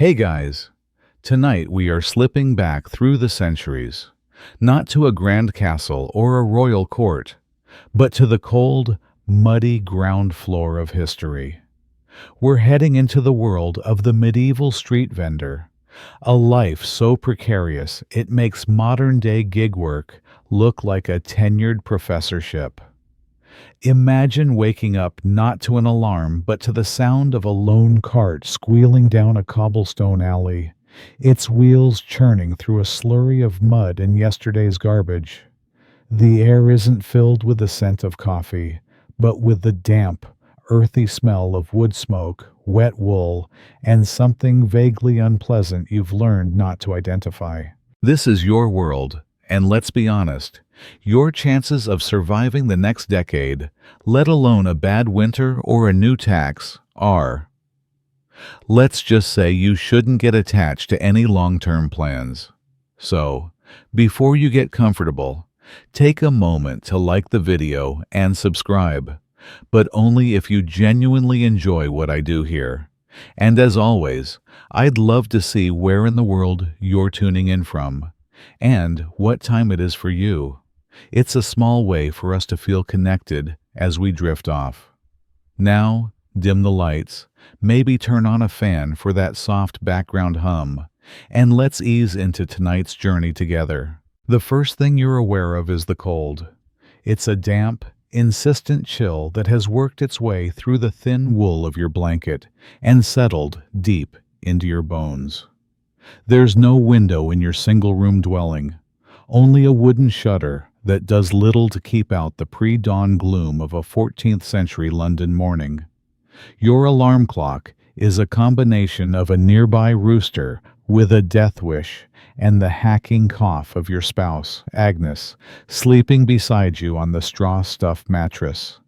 Hey guys, tonight we are slipping back through the centuries, not to a grand castle or a royal court, but to the cold, muddy ground floor of history. We're heading into the world of the medieval street vendor, a life so precarious it makes modern-day gig work look like a tenured professorship. Imagine waking up not to an alarm but to the sound of a lone cart squealing down a cobblestone alley, its wheels churning through a slurry of mud and yesterday's garbage. The air isn't filled with the scent of coffee, but with the damp, earthy smell of wood smoke, wet wool, and something vaguely unpleasant you've learned not to identify. This is your world, and let's be honest, your chances of surviving the next decade, let alone a bad winter or a new tax, are. Let's just say you shouldn't get attached to any long-term plans. So, before you get comfortable, take a moment to like the video and subscribe, but only if you genuinely enjoy what I do here. And as always, I'd love to see where in the world you're tuning in from, and what time it is for you. It's a small way for us to feel connected as we drift off. Now, dim the lights, maybe turn on a fan for that soft background hum, and let's ease into tonight's journey together. The first thing you're aware of is the cold. It's a damp, insistent chill that has worked its way through the thin wool of your blanket and settled deep into your bones. There's no window in your single-room dwelling, only a wooden shutter that does little to keep out the pre-dawn gloom of a 14th century London morning. Your alarm clock is a combination of a nearby rooster with a death wish and the hacking cough of your spouse, Agnes, sleeping beside you on the straw-stuffed mattress.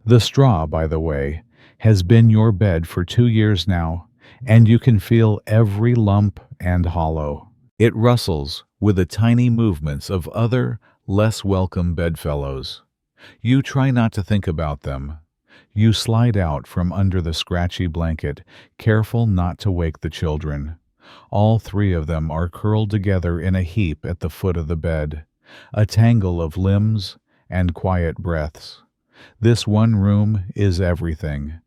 The straw, by the way, has been your bed for 2 years now, and you can feel every lump and hollow. It rustles with the tiny movements of other, less welcome bedfellows. You try not to think about them. You slide out from under the scratchy blanket, careful not to wake the children. All 3 of them are curled together in a heap at the foot of the bed, a tangle of limbs and quiet breaths. This one room is everything.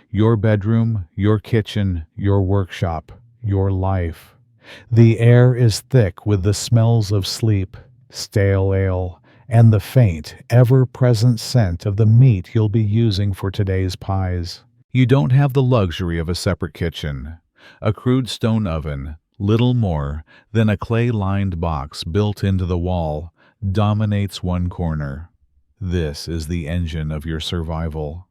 Your bedroom, your kitchen, your workshop, your life. The air is thick with the smells of sleep, stale ale, and the faint, ever-present scent of the meat you'll be using for today's pies. You don't have the luxury of a separate kitchen. A crude stone oven, little more than a clay-lined box built into the wall, dominates one corner. This is the engine of your survival.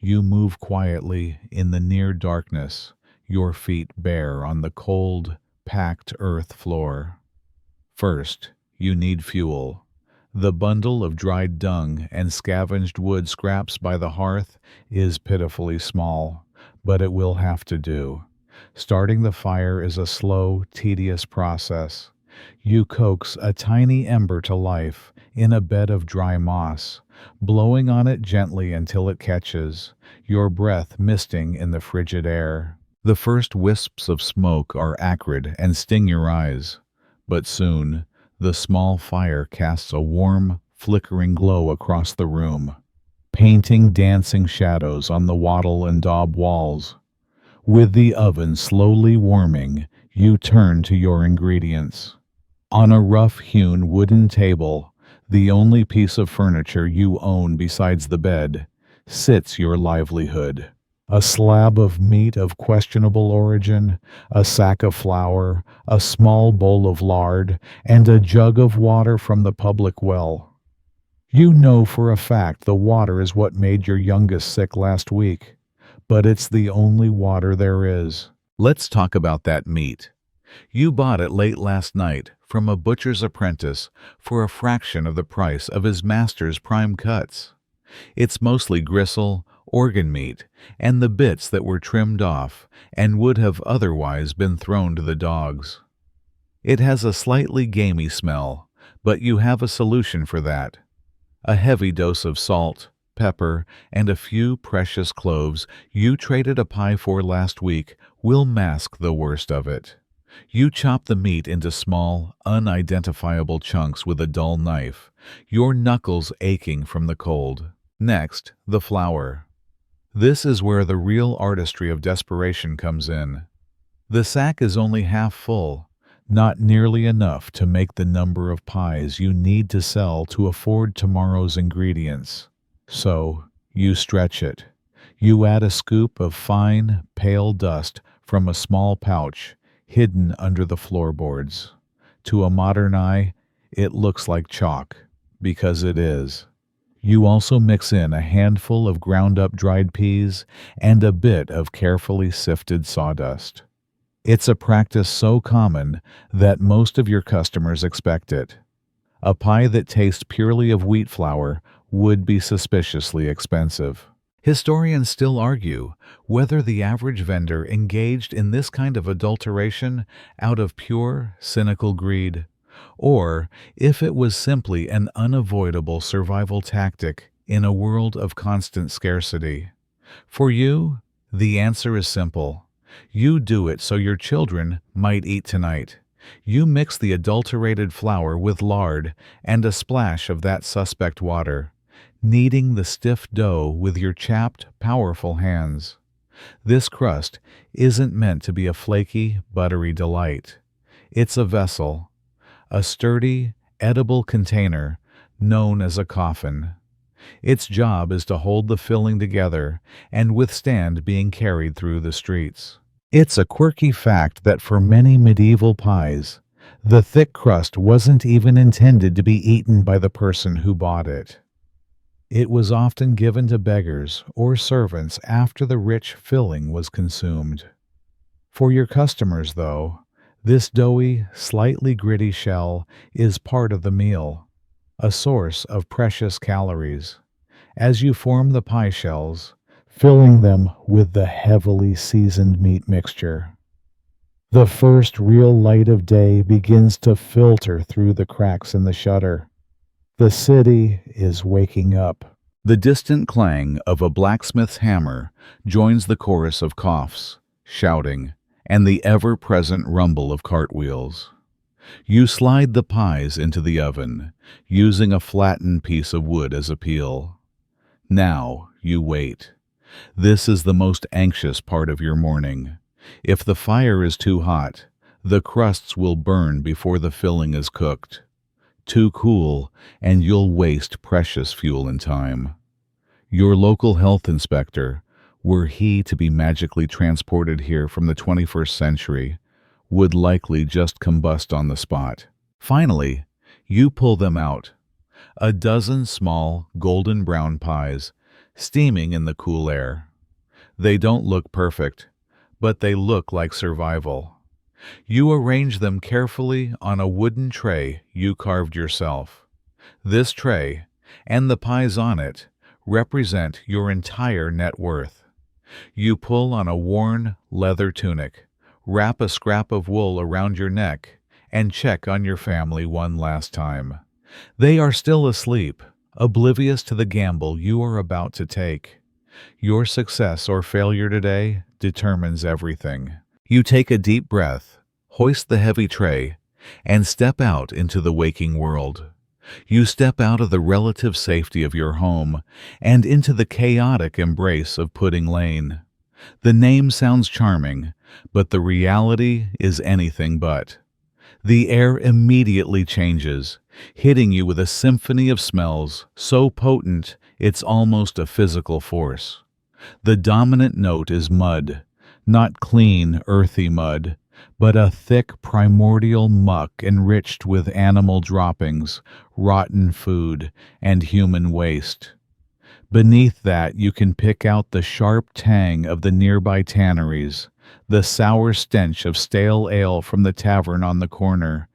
You move quietly in the near darkness, your feet bare on the cold, packed earth floor. First, you need fuel. The bundle of dried dung and scavenged wood scraps by the hearth is pitifully small, but it will have to do. Starting the fire is a slow, tedious process. You coax a tiny ember to life in a bed of dry moss, blowing on it gently until it catches, your breath misting in the frigid air. The first wisps of smoke are acrid and sting your eyes, but soon the small fire casts a warm, flickering glow across the room, painting dancing shadows on the wattle and daub walls. With the oven slowly warming, you turn to your ingredients. On a rough-hewn wooden table, the only piece of furniture you own besides the bed, sits your livelihood. A slab of meat of questionable origin, a sack of flour, a small bowl of lard, and a jug of water from the public well. You know for a fact the water is what made your youngest sick last week, but it's the only water there is. Let's talk about that meat. You bought it late last night from a butcher's apprentice for a fraction of the price of his master's prime cuts. It's mostly gristle, organ meat, and the bits that were trimmed off and would have otherwise been thrown to the dogs. It has a slightly gamey smell, but you have a solution for that. A heavy dose of salt, pepper, and a few precious cloves you traded a pie for last week will mask the worst of it. You chop the meat into small, unidentifiable chunks with a dull knife, your knuckles aching from the cold. Next, the flour. This is where the real artistry of desperation comes in. The sack is only half full, not nearly enough to make the number of pies you need to sell to afford tomorrow's ingredients. So, you stretch it. You add a scoop of fine, pale dust from a small pouch hidden under the floorboards. To a modern eye, it looks like chalk, because it is. You also mix in a handful of ground-up dried peas and a bit of carefully sifted sawdust. It's a practice so common that most of your customers expect it. A pie that tastes purely of wheat flour would be suspiciously expensive. Historians still argue whether the average vendor engaged in this kind of adulteration out of pure, cynical greed, or if it was simply an unavoidable survival tactic in a world of constant scarcity. For you, the answer is simple. You do it so your children might eat tonight. You mix the adulterated flour with lard and a splash of that suspect water, kneading the stiff dough with your chapped, powerful hands. This crust isn't meant to be a flaky, buttery delight. It's a vessel, a sturdy, edible container known as a coffin. Its job is to hold the filling together and withstand being carried through the streets. It's a quirky fact that for many medieval pies, the thick crust wasn't even intended to be eaten by the person who bought it. It was often given to beggars or servants after the rich filling was consumed. For your customers, though, this doughy, slightly gritty shell is part of the meal, a source of precious calories. As you form the pie shells, filling them with the heavily seasoned meat mixture, the first real light of day begins to filter through the cracks in the shutter. The city is waking up. The distant clang of a blacksmith's hammer joins the chorus of coughs, shouting, and the ever-present rumble of cartwheels. You slide the pies into the oven, using a flattened piece of wood as a peel. Now you wait. This is the most anxious part of your morning. If the fire is too hot, the crusts will burn before the filling is cooked. Too cool, and you'll waste precious fuel and time. Your local health inspector, were he to be magically transported here from the 21st century, would likely just combust on the spot. Finally, you pull them out. A dozen small, golden brown pies, steaming in the cool air. They don't look perfect, but they look like survival. You arrange them carefully on a wooden tray you carved yourself. This tray, and the pies on it, represent your entire net worth. You pull on a worn leather tunic, wrap a scrap of wool around your neck, and check on your family one last time. They are still asleep, oblivious to the gamble you are about to take. Your success or failure today determines everything. You take a deep breath, hoist the heavy tray, and step out into the waking world. You step out of the relative safety of your home and into the chaotic embrace of Pudding Lane. The name sounds charming, but the reality is anything but. The air immediately changes, hitting you with a symphony of smells so potent it's almost a physical force. The dominant note is mud, not clean, earthy mud, but a thick primordial muck enriched with animal droppings, rotten food, and human waste. Beneath that you can pick out the sharp tang of the nearby tanneries, the sour stench of stale ale from the tavern on the corner,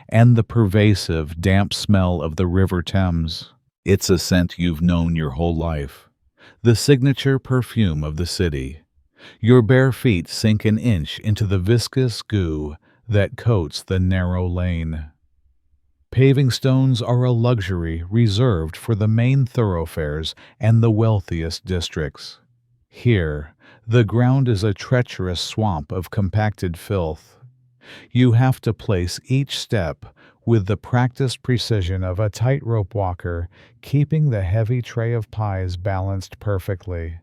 and the pervasive, damp smell of the River Thames. It's a scent you've known your whole life, the signature perfume of the city. Your bare feet sink an inch into the viscous goo that coats the narrow lane. Paving stones are a luxury reserved for the main thoroughfares and the wealthiest districts. Here, the ground is a treacherous swamp of compacted filth. You have to place each step with the practiced precision of a tightrope walker, keeping the heavy tray of pies balanced perfectly.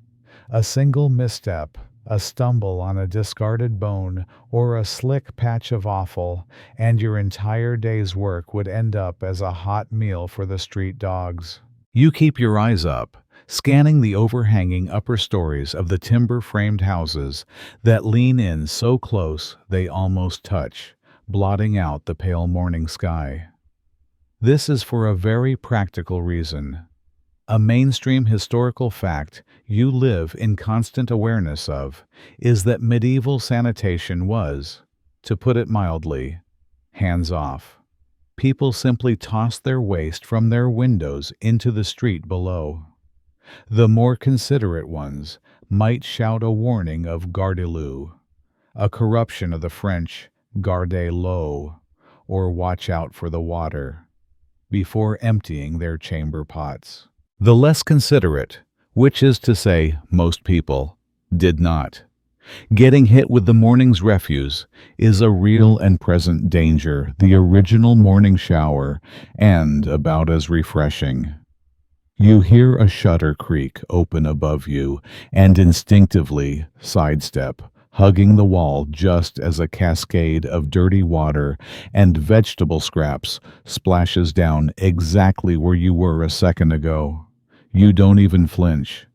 A single misstep, a stumble on a discarded bone, or a slick patch of offal, and your entire day's work would end up as a hot meal for the street dogs. You keep your eyes up, scanning the overhanging upper stories of the timber-framed houses that lean in so close they almost touch, blotting out the pale morning sky. This is for a very practical reason. A mainstream historical fact you live in constant awareness of is that medieval sanitation was, to put it mildly, hands-off. People simply tossed their waste from their windows into the street below. The more considerate ones might shout a warning of garde-lou, a corruption of the French garde-l'eau, or watch out for the water, before emptying their chamber pots. The less considerate, which is to say most people, did not. Getting hit with the morning's refuse is a real and present danger, the original morning shower, and about as refreshing. You hear a shutter creak open above you and instinctively sidestep, hugging the wall just as a cascade of dirty water and vegetable scraps splashes down exactly where you were a second ago. You don't even flinch.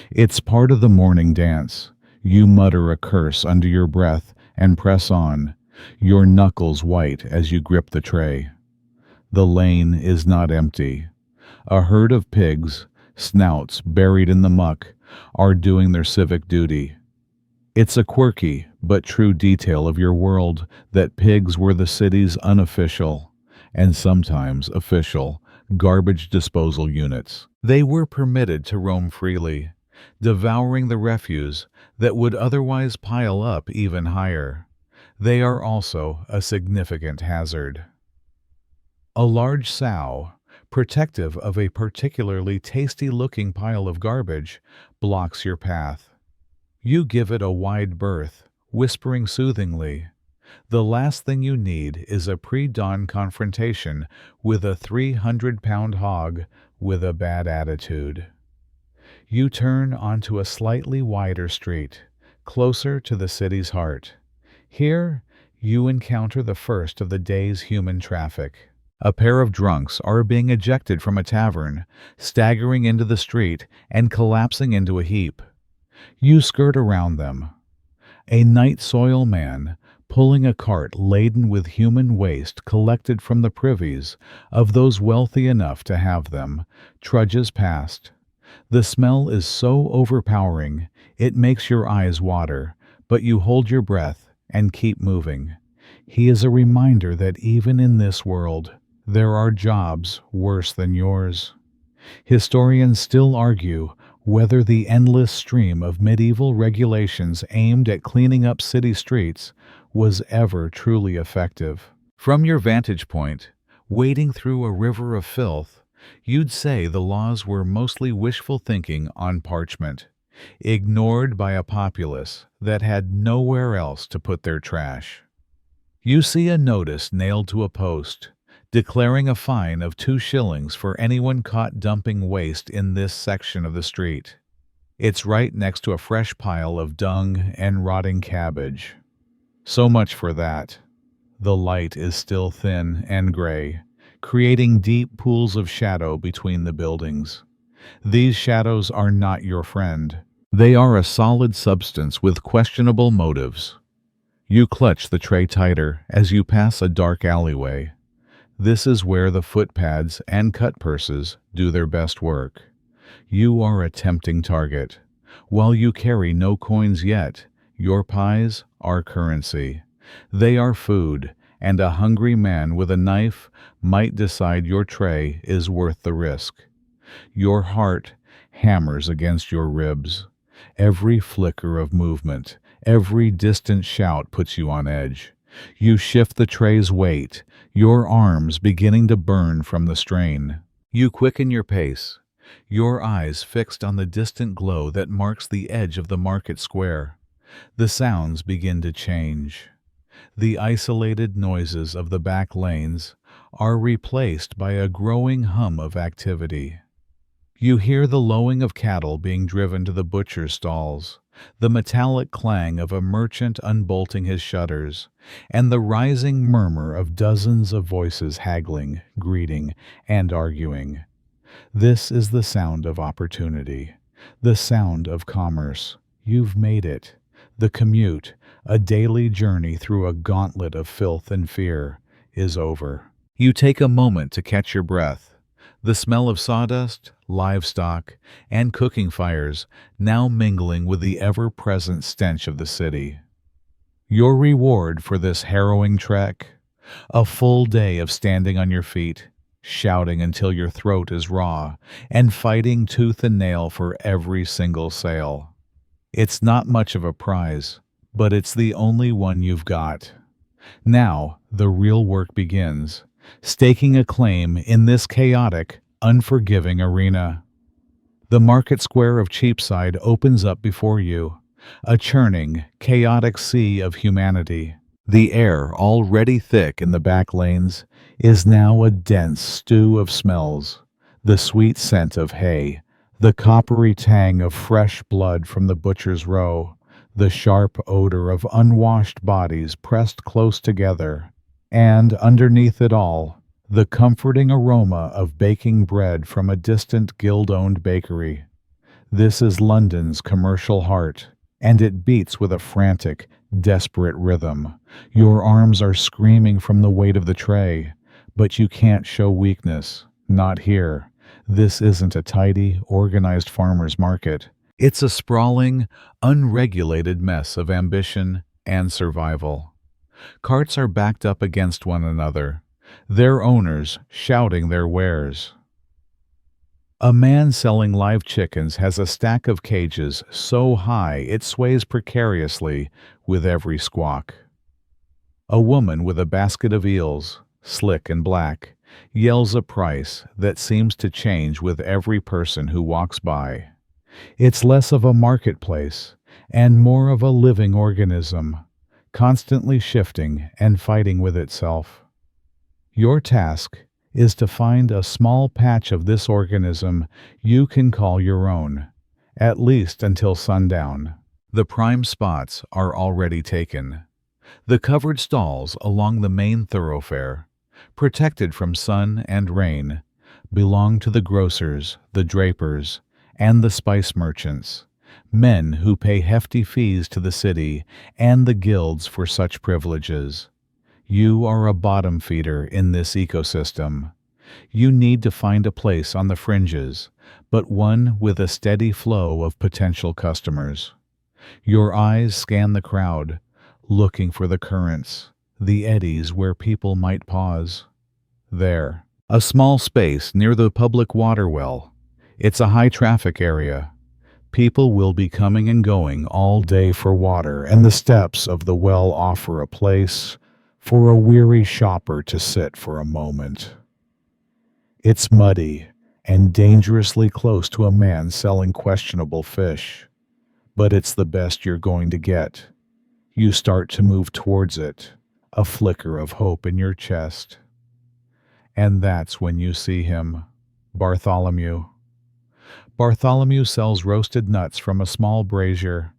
It's part of the morning dance. You mutter a curse under your breath and press on, your knuckles white as you grip the tray. The lane is not empty. A herd of pigs, snouts buried in the muck, are doing their civic duty. It's a quirky but true detail of your world that pigs were the city's unofficial, and sometimes official, garbage disposal units. They were permitted to roam freely, devouring the refuse that would otherwise pile up even higher. They are also a significant hazard. A large sow, protective of a particularly tasty-looking pile of garbage, blocks your path. You give it a wide berth, whispering soothingly. The last thing you need is a pre-dawn confrontation with a 300-pound hog with a bad attitude. You turn onto a slightly wider street, closer to the city's heart. Here, you encounter the first of the day's human traffic. A pair of drunks are being ejected from a tavern, staggering into the street and collapsing into a heap. You skirt around them. A night soil man, pulling a cart laden with human waste collected from the privies of those wealthy enough to have them, trudges past. The smell is so overpowering, it makes your eyes water, but you hold your breath and keep moving. He is a reminder that even in this world, there are jobs worse than yours. Historians still argue whether the endless stream of medieval regulations aimed at cleaning up city streets was ever truly effective. From your vantage point, wading through a river of filth, you'd say the laws were mostly wishful thinking on parchment, ignored by a populace that had nowhere else to put their trash. You see a notice nailed to a post, declaring a fine of 2 shillings for anyone caught dumping waste in this section of the street. It's right next to a fresh pile of dung and rotting cabbage. So much for that. The light is still thin and gray, creating deep pools of shadow between the buildings. These shadows are not your friend. They are a solid substance with questionable motives. You clutch the tray tighter as you pass a dark alleyway. This is where the footpads and cut purses do their best work. You are a tempting target. While you carry no coins yet, your pies are currency. They are food, and a hungry man with a knife might decide your tray is worth the risk. Your heart hammers against your ribs. Every flicker of movement, every distant shout puts you on edge. You shift the tray's weight, your arms beginning to burn from the strain. You quicken your pace, your eyes fixed on the distant glow that marks the edge of the market square. The sounds begin to change. The isolated noises of the back lanes are replaced by a growing hum of activity. You hear the lowing of cattle being driven to the butcher's stalls, the metallic clang of a merchant unbolting his shutters, and the rising murmur of dozens of voices haggling, greeting, and arguing. This is the sound of opportunity, the sound of commerce. You've made it. The commute, a daily journey through a gauntlet of filth and fear, is over. You take a moment to catch your breath. The smell of sawdust, livestock, and cooking fires now mingling with the ever-present stench of the city. Your reward for this harrowing trek? A full day of standing on your feet, shouting until your throat is raw, and fighting tooth and nail for every single sale. It's not much of a prize, but it's the only one you've got. Now, the real work begins, staking a claim in this chaotic, unforgiving arena. The market square of Cheapside opens up before you, a churning, chaotic sea of humanity. The air, already thick in the back lanes, is now a dense stew of smells. The sweet scent of hay, the coppery tang of fresh blood from the butcher's row, the sharp odor of unwashed bodies pressed close together, and underneath it all, the comforting aroma of baking bread from a distant guild-owned bakery. This is London's commercial heart, and it beats with a frantic, desperate rhythm. Your arms are screaming from the weight of the tray, but you can't show weakness. Not here. This isn't a tidy, organized farmer's market. It's a sprawling, unregulated mess of ambition and survival. Carts are backed up against one another, their owners shouting their wares. A man selling live chickens has a stack of cages so high it sways precariously with every squawk. A woman with a basket of eels, slick and black, yells a price that seems to change with every person who walks by. It's less of a marketplace and more of a living organism, constantly shifting and fighting with itself. Your task is to find a small patch of this organism you can call your own, at least until sundown. The prime spots are already taken. The covered stalls along the main thoroughfare, protected from sun and rain, belong to the grocers, the drapers, and the spice merchants, men who pay hefty fees to the city and the guilds for such privileges. You are a bottom feeder in this ecosystem. You need to find a place on the fringes, but one with a steady flow of potential customers. Your eyes scan the crowd, looking for the currents, the eddies where people might pause. There, a small space near the public water well. It's a high-traffic area. People will be coming and going all day for water, and the steps of the well offer a place for a weary shopper to sit for a moment. It's muddy and dangerously close to a man selling questionable fish, but it's the best you're going to get. You start to move towards it, a flicker of hope in your chest. And that's when you see him, Bartholomew. Bartholomew sells roasted nuts from a small brazier.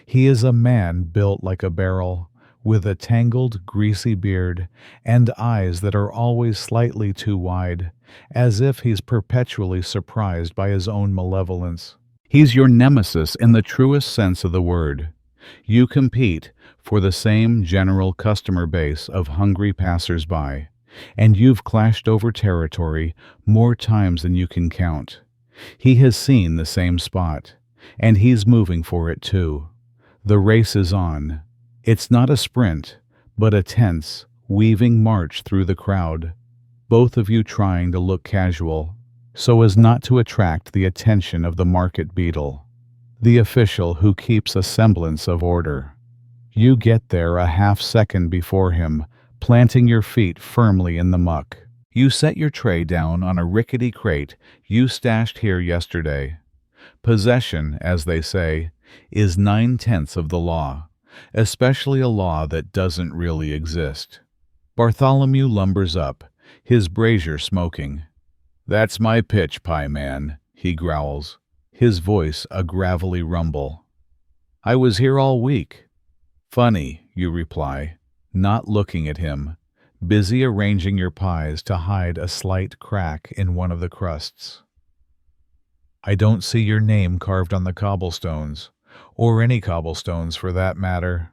He is a man built like a barrel, with a tangled, greasy beard and eyes that are always slightly too wide, as if he's perpetually surprised by his own malevolence. He's your nemesis in the truest sense of the word. You compete for the same general customer base of hungry passers-by, and you've clashed over territory more times than you can count. He has seen the same spot, and he's moving for it too. The race is on. It's not a sprint, but a tense, weaving march through the crowd, both of you trying to look casual, so as not to attract the attention of the market beadle, the official who keeps a semblance of order. You get there a half second before him, planting your feet firmly in the muck. You set your tray down on a rickety crate you stashed here yesterday. Possession, as they say, is 9/10 of the law, especially a law that doesn't really exist. Bartholomew lumbers up, his brazier smoking. "That's my pitch, Pie Man," he growls, his voice a gravelly rumble. "I was here all week." "Funny," you reply, not looking at him, busy arranging your pies to hide a slight crack in one of the crusts. "I don't see your name carved on the cobblestones, or any cobblestones for that matter."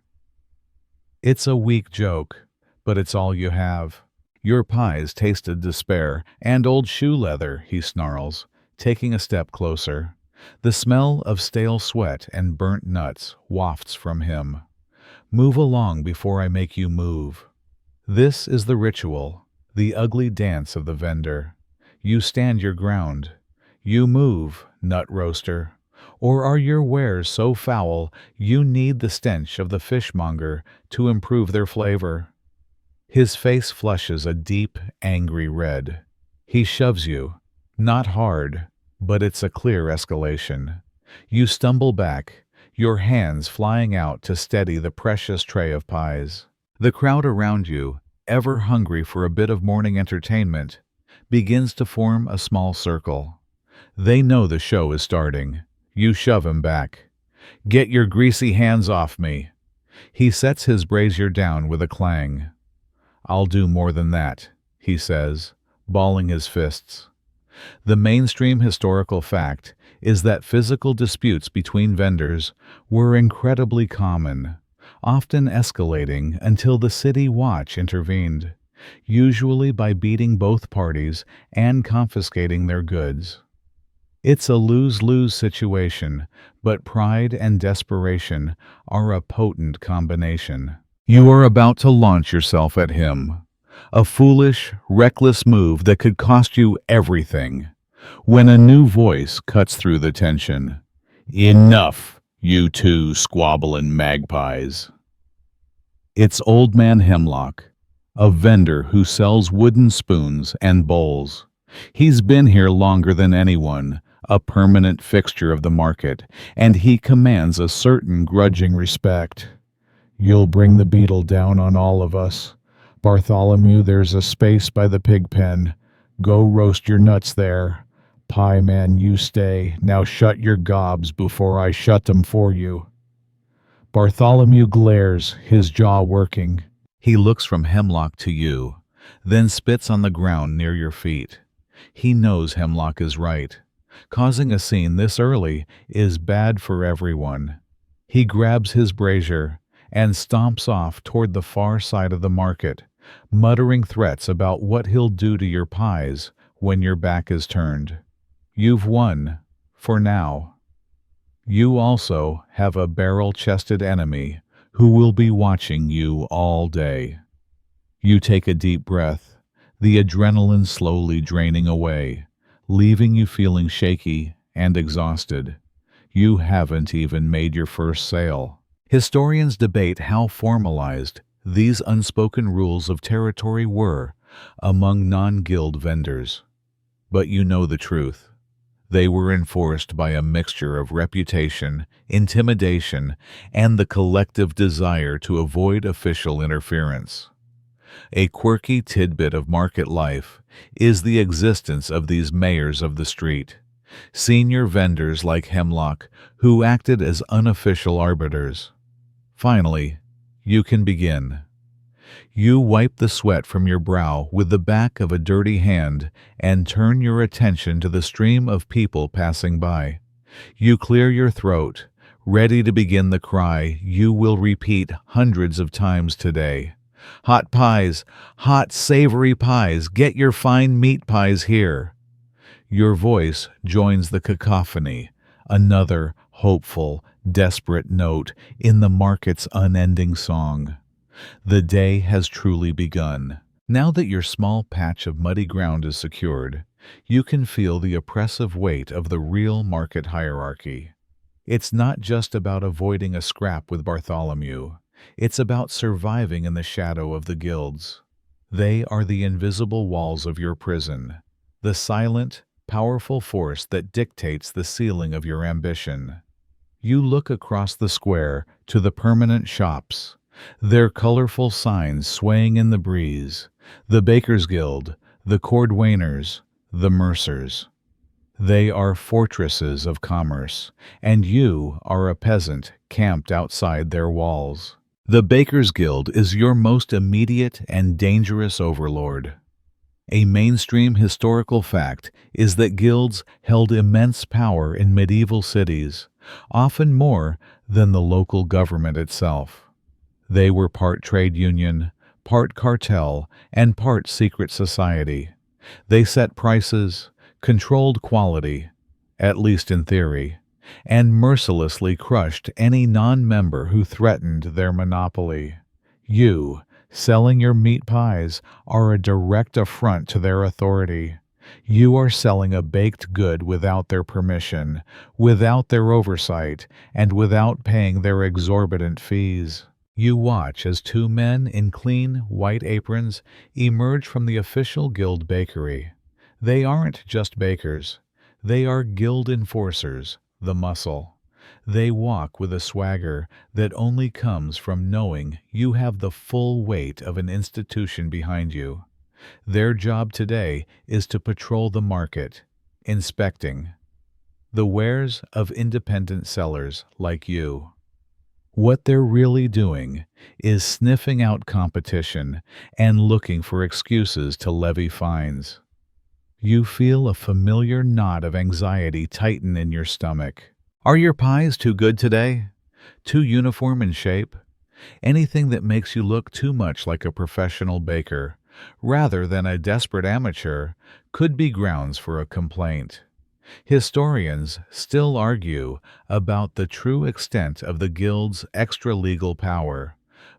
It's a weak joke, but it's all you have. Your pies tasted despair and old shoe leather, he snarls, taking a step closer. The smell of stale sweat and burnt nuts wafts from him. "Move along before I make you move." This is the ritual, the ugly dance of the vendor. You stand your ground. You move, nut roaster. Or are your wares so foul you need the stench of the fishmonger to improve their flavor? His face flushes a deep, angry red. He shoves you. Not hard, but it's a clear escalation. You stumble back, your hands flying out to steady the precious tray of pies. The crowd around you, ever hungry for a bit of morning entertainment, begins to form a small circle. They know the show is starting. You shove him back. "Get your greasy hands off me." He sets his brazier down with a clang. "I'll do more than that," he says, balling his fists. The mainstream historical fact is that physical disputes between vendors were incredibly common, often escalating until the city watch intervened, usually by beating both parties and confiscating their goods. It's a lose-lose situation, but pride and desperation are a potent combination. You are about to launch yourself at him, a foolish, reckless move that could cost you everything, when a new voice cuts through the tension. "Enough, you two squabbling magpies." It's Old Man Hemlock, a vendor who sells wooden spoons and bowls. He's been here longer than anyone, a permanent fixture of the market, and he commands a certain grudging respect. "You'll bring the beetle down on all of us. Bartholomew, there's a space by the pig pen. Go roast your nuts there. Pie Man, you stay. Now shut your gobs before I shut them for you." Bartholomew glares, his jaw working. He looks from Hemlock to you, then spits on the ground near your feet. He knows Hemlock is right. Causing a scene this early is bad for everyone. He grabs his brazier and stomps off toward the far side of the market, muttering threats about what he'll do to your pies when your back is turned. You've won, for now. You also have a barrel-chested enemy who will be watching you all day. You take a deep breath, the adrenaline slowly draining away, leaving you feeling shaky and exhausted. You haven't even made your first sale. Historians debate how formalized these unspoken rules of territory were among non-guild vendors. But you know the truth. They were enforced by a mixture of reputation, intimidation, and the collective desire to avoid official interference. A quirky tidbit of market life is the existence of these mayors of the street, senior vendors like Hemlock who acted as unofficial arbiters. Finally, you can begin. You wipe the sweat from your brow with the back of a dirty hand and turn your attention to the stream of people passing by. You clear your throat, ready to begin the cry you will repeat hundreds of times today. "Hot pies, hot savory pies, get your fine meat pies here." Your voice joins the cacophony, another hopeful, desperate note in the market's unending song. The day has truly begun. Now that your small patch of muddy ground is secured, you can feel the oppressive weight of the real market hierarchy. It's not just about avoiding a scrap with Bartholomew. It's about surviving in the shadow of the guilds. They are the invisible walls of your prison, the silent, powerful force that dictates the ceiling of your ambition. You look across the square to the permanent shops, their colorful signs swaying in the breeze, the Bakers' Guild, the cordwainers, the mercers. They are fortresses of commerce, and you are a peasant camped outside their walls. The Bakers' Guild is your most immediate and dangerous overlord. A mainstream historical fact is that guilds held immense power in medieval cities, often more than the local government itself. They were part trade union, part cartel, and part secret society. They set prices, controlled quality, at least in theory, and mercilessly crushed any non-member who threatened their monopoly. You, selling your meat pies, are a direct affront to their authority. You are selling a baked good without their permission, without their oversight, and without paying their exorbitant fees. You watch as two men in clean, white aprons emerge from the official guild bakery. They aren't just bakers. They are guild enforcers, the muscle. They walk with a swagger that only comes from knowing you have the full weight of an institution behind you. Their job today is to patrol the market, inspecting the wares of independent sellers like you. What they're really doing is sniffing out competition and looking for excuses to levy fines. You feel a familiar knot of anxiety tighten in your stomach. Are your pies too good today? Too uniform in shape? Anything that makes you look too much like a professional baker, rather than a desperate amateur, could be grounds for a complaint. Historians still argue about the true extent of the guild's extra-legal power,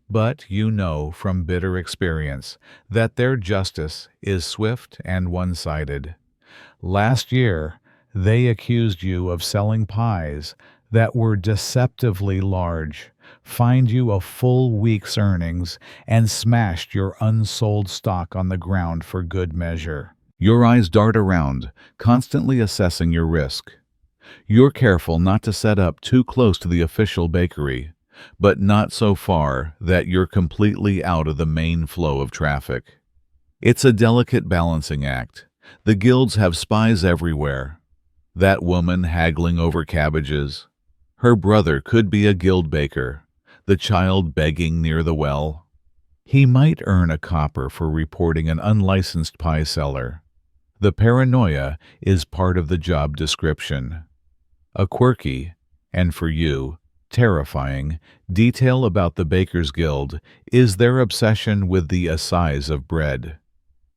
but you know from bitter experience that their justice is swift and one-sided. Last year, they accused you of selling pies that were deceptively large, fined you a full week's earnings, and smashed your unsold stock on the ground for good measure. Your eyes dart around, constantly assessing your risk. You're careful not to set up too close to the official bakery, but not so far that you're completely out of the main flow of traffic. It's a delicate balancing act. The guilds have spies everywhere. That woman haggling over cabbages. Her brother could be a guild baker. The child begging near the well. He might earn a copper for reporting an unlicensed pie seller. The paranoia is part of the job description. A quirky, and for you, terrifying, detail about the Bakers' Guild is their obsession with the assize of bread.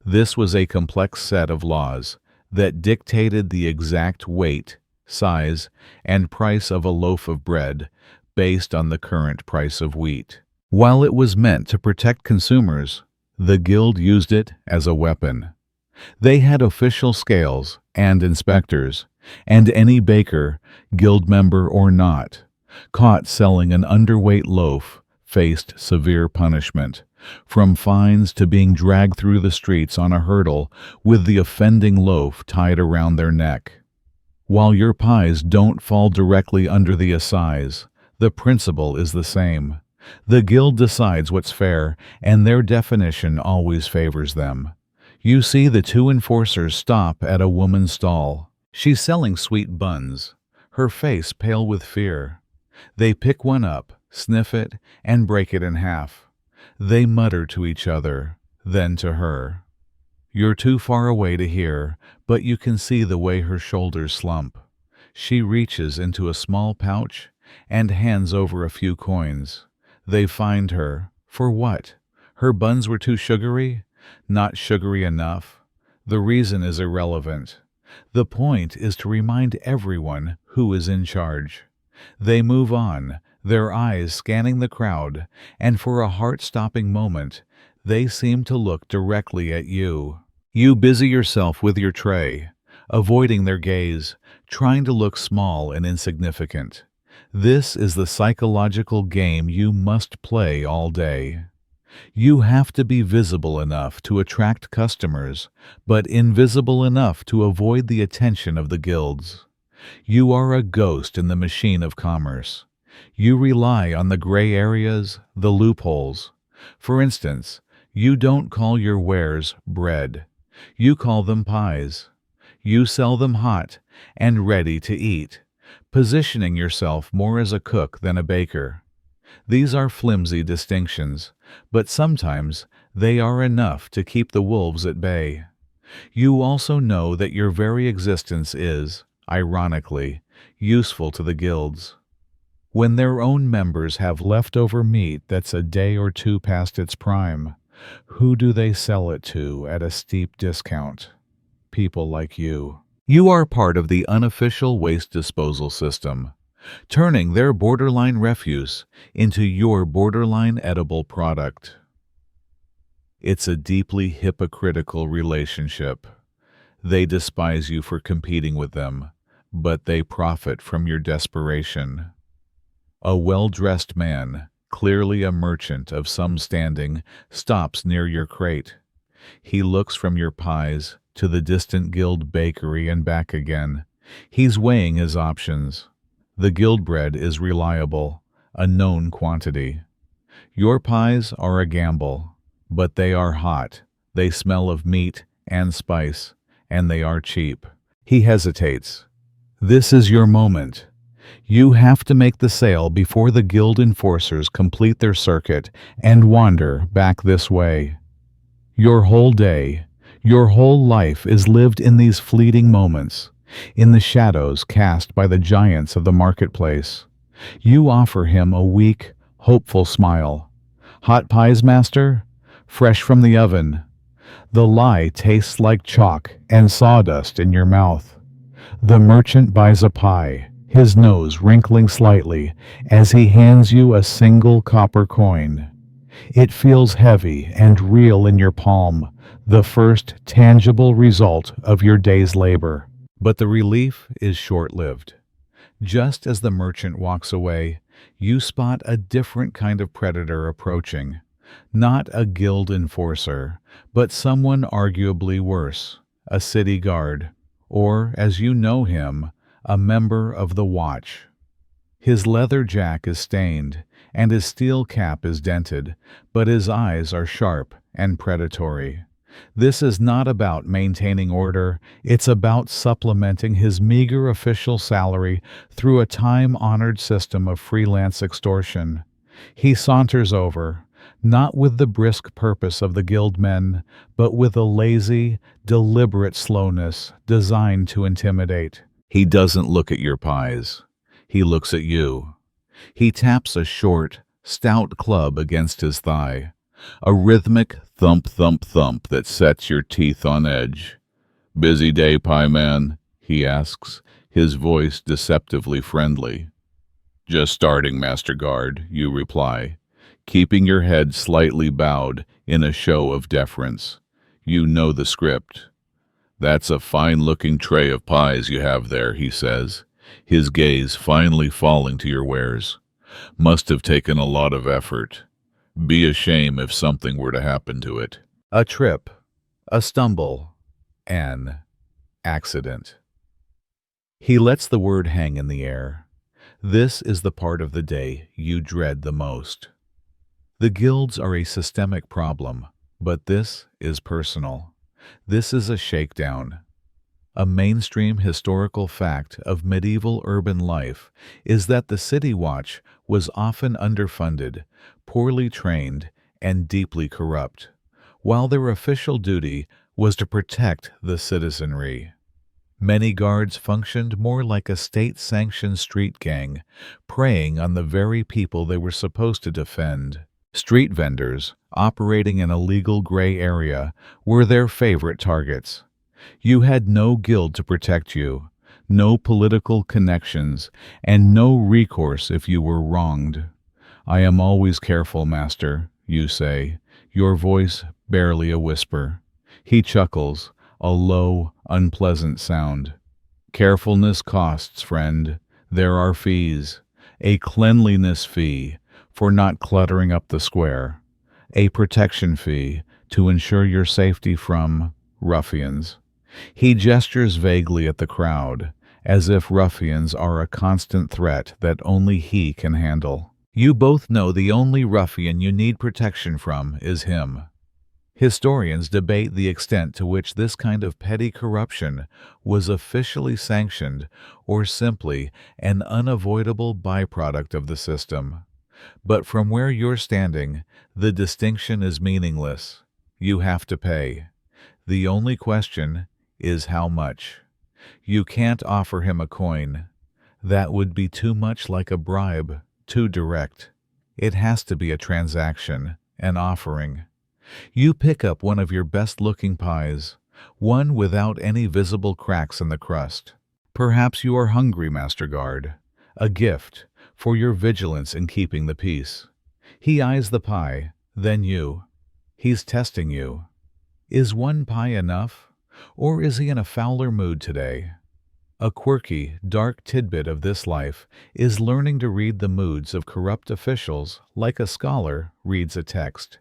This was a complex set of laws that dictated the exact weight, size, and price of a loaf of bread based on the current price of wheat. While it was meant to protect consumers, the guild used it as a weapon. They had official scales and inspectors, and any baker, guild member or not, caught selling an underweight loaf faced severe punishment, from fines to being dragged through the streets on a hurdle with the offending loaf tied around their neck. While your pies don't fall directly under the assize, the principle is the same. The guild decides what's fair, and their definition always favors them. You see the two enforcers stop at a woman's stall. She's selling sweet buns, her face pale with fear. They pick one up, sniff it, and break it in half. They mutter to each other, then to her. You're too far away to hear, but you can see the way her shoulders slump. She reaches into a small pouch and hands over a few coins. They fined her. For what? Her buns were too sugary? Not sugary enough? The reason is irrelevant. The point is to remind everyone who is in charge. They move on, their eyes scanning the crowd, and for a heart-stopping moment, they seem to look directly at you. You busy yourself with your tray, avoiding their gaze, trying to look small and insignificant. This is the psychological game you must play all day. You have to be visible enough to attract customers, but invisible enough to avoid the attention of the guilds. You are a ghost in the machine of commerce. You rely on the gray areas, the loopholes. For instance, you don't call your wares bread. You call them pies. You sell them hot and ready to eat, positioning yourself more as a cook than a baker. These are flimsy distinctions, but sometimes they are enough to keep the wolves at bay. You also know that your very existence is, ironically, useful to the guilds. When their own members have leftover meat that's a day or two past its prime, who do they sell it to at a steep discount? People like you. You are part of the unofficial waste disposal system, turning their borderline refuse into your borderline edible product. It's a deeply hypocritical relationship. They despise you for competing with them, but they profit from your desperation. A well-dressed man, clearly a merchant of some standing, stops near your crate. He looks from your pies to the distant guild bakery and back again. He's weighing his options. The guild bread is reliable, a known quantity. Your pies are a gamble, but they are hot. They smell of meat and spice, and they are cheap. He hesitates. This is your moment. You have to make the sale before the guild enforcers complete their circuit and wander back this way. Your whole day, your whole life is lived in these fleeting moments, in the shadows cast by the giants of the marketplace. You offer him a weak, hopeful smile. Hot pies, master? Fresh from the oven. The lie tastes like chalk and sawdust in your mouth. The merchant buys a pie, his nose wrinkling slightly as he hands you a single copper coin. It feels heavy and real in your palm, the first tangible result of your day's labor. But the relief is short-lived. Just as the merchant walks away, you spot a different kind of predator approaching. Not a guild enforcer, but someone arguably worse, a city guard, or, as you know him, a member of the Watch. His leather jack is stained, and his steel cap is dented, but his eyes are sharp and predatory. This is not about maintaining order, it's about supplementing his meager official salary through a time-honored system of freelance extortion. He saunters over, not with the brisk purpose of the guildmen, but with a lazy, deliberate slowness designed to intimidate. He doesn't look at your pies. He looks at you. He taps a short, stout club against his thigh, a rhythmic thump, thump, thump that sets your teeth on edge. "Busy day, pie man?" he asks, his voice deceptively friendly. "Just starting, Master Guard," you reply, keeping your head slightly bowed in a show of deference. You know the script. "That's a fine-looking tray of pies you have there," he says, his gaze finally falling to your wares. "Must have taken a lot of effort. Be a shame if something were to happen to it." A trip, a stumble, an accident. He lets the word hang in the air. This is the part of the day you dread the most. The guilds are a systemic problem, but this is personal. This is a shakedown. A mainstream historical fact of medieval urban life is that the City Watch was often underfunded, poorly trained, and deeply corrupt, while their official duty was to protect the citizenry. Many guards functioned more like a state-sanctioned street gang, preying on the very people they were supposed to defend. Street vendors, operating in a legal gray area, were their favorite targets. You had no guild to protect you, no political connections, and no recourse if you were wronged. "I am always careful, master," you say, your voice barely a whisper. He chuckles, a low, unpleasant sound. "Carefulness costs, friend. There are fees. a cleanliness fee for not cluttering up the square, a protection fee to ensure your safety from ruffians. He gestures vaguely at the crowd, as if ruffians are a constant threat that only he can handle. You both know the only ruffian you need protection from is him. Historians debate the extent to which this kind of petty corruption was officially sanctioned or simply an unavoidable byproduct of the system. But from where you're standing, the distinction is meaningless. You have to pay. The only question is how much. You can't offer him a coin. That would be too much like a bribe, too direct. It has to be a transaction, an offering. You pick up one of your best-looking pies, one without any visible cracks in the crust. Perhaps you are hungry, Master Guard. A gift for your vigilance in keeping the peace. He eyes the pie, then you. He's testing you. Is one pie enough, or is he in a fouler mood today? A quirky, dark tidbit of this life is learning to read the moods of corrupt officials like a scholar reads a text.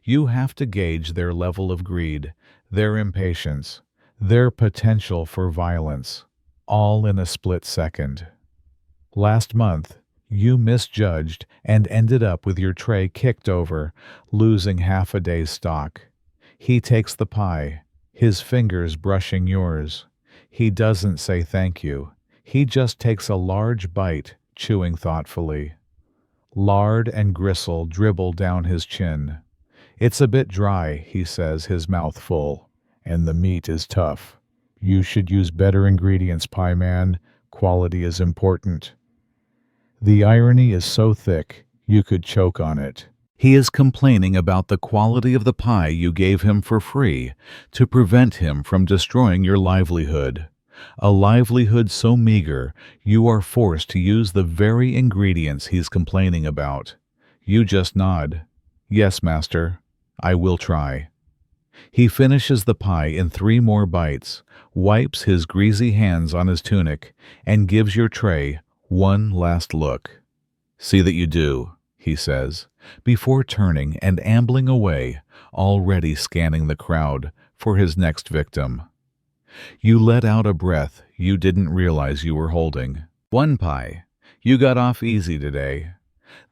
You have to gauge their level of greed, their impatience, their potential for violence, all in a split second. Last month, you misjudged and ended up with your tray kicked over, losing half a day's stock. He takes the pie, his fingers brushing yours. He doesn't say thank you. He just takes a large bite, chewing thoughtfully. Lard and gristle dribble down his chin. It's a bit dry, he says, his mouth full, and the meat is tough. You should use better ingredients, pie man. Quality is important. The irony is so thick, you could choke on it. He is complaining about the quality of the pie you gave him for free to prevent him from destroying your livelihood. A livelihood so meager, you are forced to use the very ingredients he's complaining about. You just nod. Yes, master. I will try. He finishes the pie in 3 more bites, wipes his greasy hands on his tunic, and gives your tray one last look. See that you do, he says, before turning and ambling away, already scanning the crowd for his next victim. You let out a breath you didn't realize you were holding. 1 pie. You got off easy today.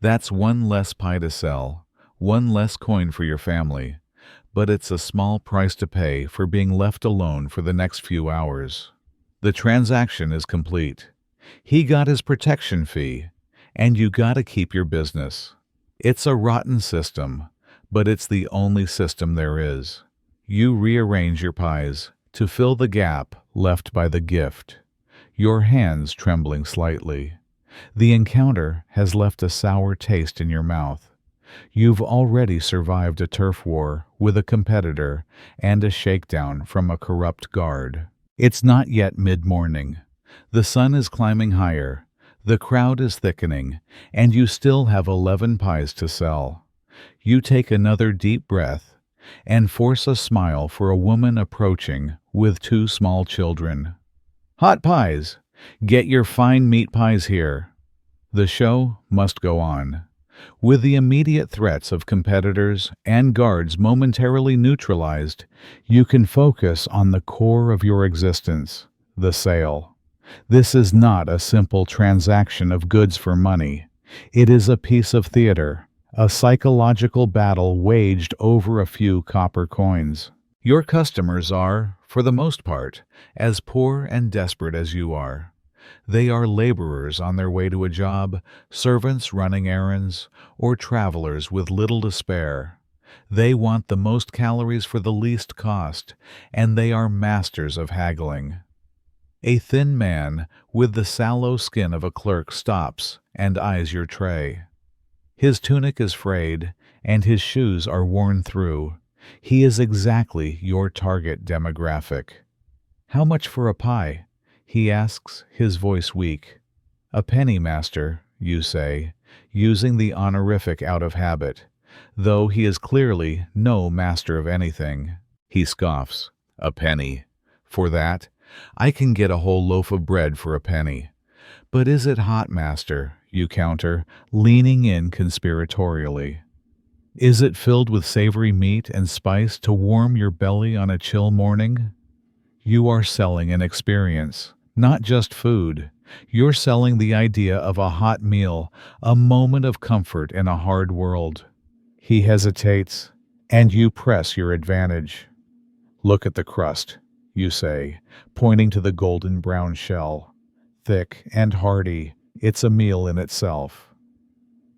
That's 1 less pie to sell. 1 less coin for your family, but it's a small price to pay for being left alone for the next few hours. The transaction is complete. He got his protection fee, and you gotta keep your business. It's a rotten system, but it's the only system there is. You rearrange your pies to fill the gap left by the gift, your hands trembling slightly. The encounter has left a sour taste in your mouth. You've already survived a turf war with a competitor and a shakedown from a corrupt guard. It's not yet mid-morning. The sun is climbing higher, the crowd is thickening, and you still have 11 pies to sell. You take another deep breath and force a smile for a woman approaching with 2 small children. Hot pies! Get your fine meat pies here. The show must go on. With the immediate threats of competitors and guards momentarily neutralized, you can focus on the core of your existence, the sale. This is not a simple transaction of goods for money. It is a piece of theater, a psychological battle waged over a few copper coins. Your customers are, for the most part, as poor and desperate as you are. They are laborers on their way to a job, servants running errands, or travelers with little to spare. They want the most calories for the least cost, and they are masters of haggling. A thin man with the sallow skin of a clerk stops and eyes your tray. His tunic is frayed, and his shoes are worn through. He is exactly your target demographic. How much for a pie? He asks, his voice weak. A penny, master, you say, using the honorific out of habit, though he is clearly no master of anything. He scoffs. A penny. For that, I can get a whole loaf of bread for a penny. But is it hot, master? you counter, leaning in conspiratorially. Is it filled with savory meat and spice to warm your belly on a chill morning? You are selling an experience, not just food. You're selling the idea of a hot meal, a moment of comfort in a hard world. He hesitates, and you press your advantage. Look at the crust, you say, pointing to the golden brown shell. Thick and hearty, it's a meal in itself.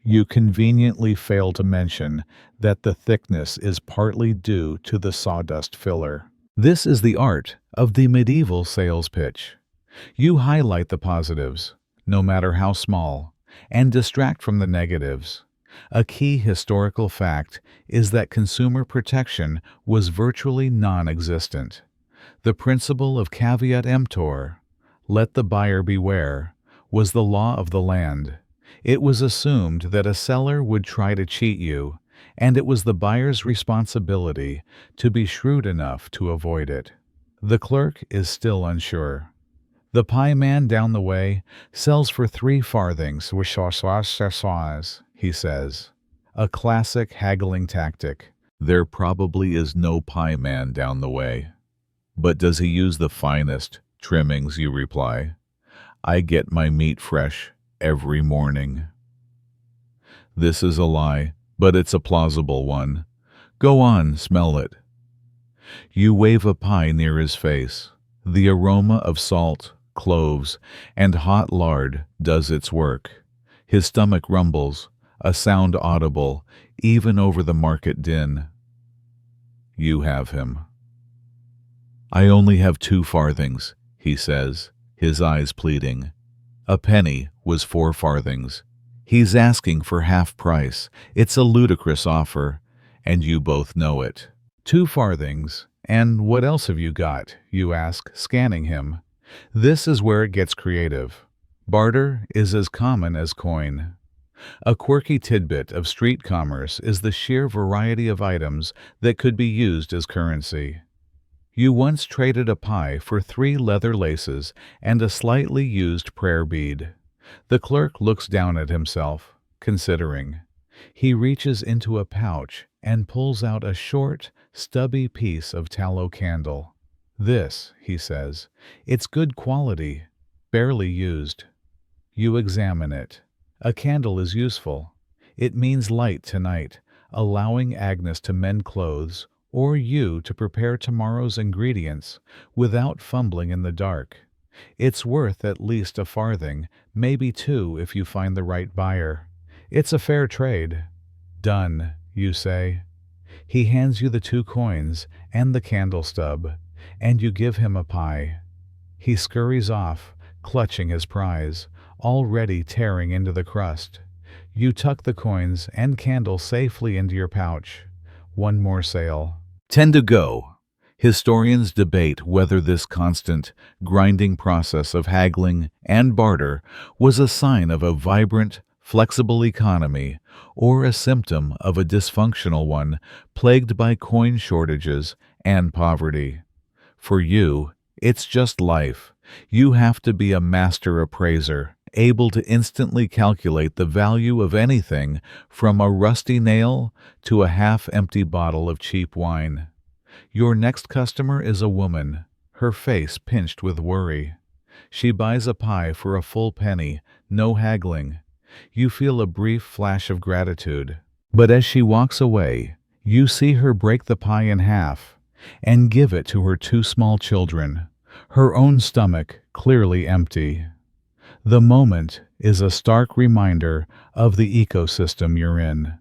You conveniently fail to mention that the thickness is partly due to the sawdust filler. This is the art of the medieval sales pitch. You highlight the positives, no matter how small, and distract from the negatives. A key historical fact is that consumer protection was virtually non-existent. The principle of caveat emptor, let the buyer beware, was the law of the land. It was assumed that a seller would try to cheat you, and it was the buyer's responsibility to be shrewd enough to avoid it. The clerk is still unsure. The pie man down the way sells for 3 farthings, he says. A classic haggling tactic. There probably is no pie man down the way. But does he use the finest trimmings, you reply? I get my meat fresh every morning. This is a lie, but it's a plausible one. Go on, smell it. You wave a pie near his face. The aroma of salt, cloves, and hot lard does its work. His stomach rumbles, a sound audible even over the market din. You have him. I only have 2 farthings, he says, his eyes pleading. A penny was 4 farthings. He's asking for half price. It's a ludicrous offer, and you both know it. 2 farthings, and what else have you got? You ask, scanning him. This is where it gets creative. Barter is as common as coin. A quirky tidbit of street commerce is the sheer variety of items that could be used as currency. You once traded a pie for 3 leather laces and a slightly used prayer bead. The clerk looks down at himself, considering. He reaches into a pouch and pulls out a short, stubby piece of tallow candle. This, he says, it's good quality, barely used. You examine it. A candle is useful. It means light tonight, allowing Agnes to mend clothes or you to prepare tomorrow's ingredients without fumbling in the dark. It's worth at least a farthing, maybe 2 if you find the right buyer. It's a fair trade. Done, you say. He hands you the 2 coins and the candle stub, and you give him a pie. He scurries off, clutching his prize, already tearing into the crust. You tuck the coins and candle safely into your pouch. 1 more sale. 10 to go. Historians debate whether this constant, grinding process of haggling and barter was a sign of a vibrant, flexible economy or a symptom of a dysfunctional one plagued by coin shortages and poverty. For you, it's just life. You have to be a master appraiser, able to instantly calculate the value of anything from a rusty nail to a half-empty bottle of cheap wine. Your next customer is a woman, her face pinched with worry. She buys a pie for a full penny, no haggling. You feel a brief flash of gratitude. But as she walks away, you see her break the pie in half and give it to her 2 small children, her own stomach clearly empty. The moment is a stark reminder of the ecosystem you're in.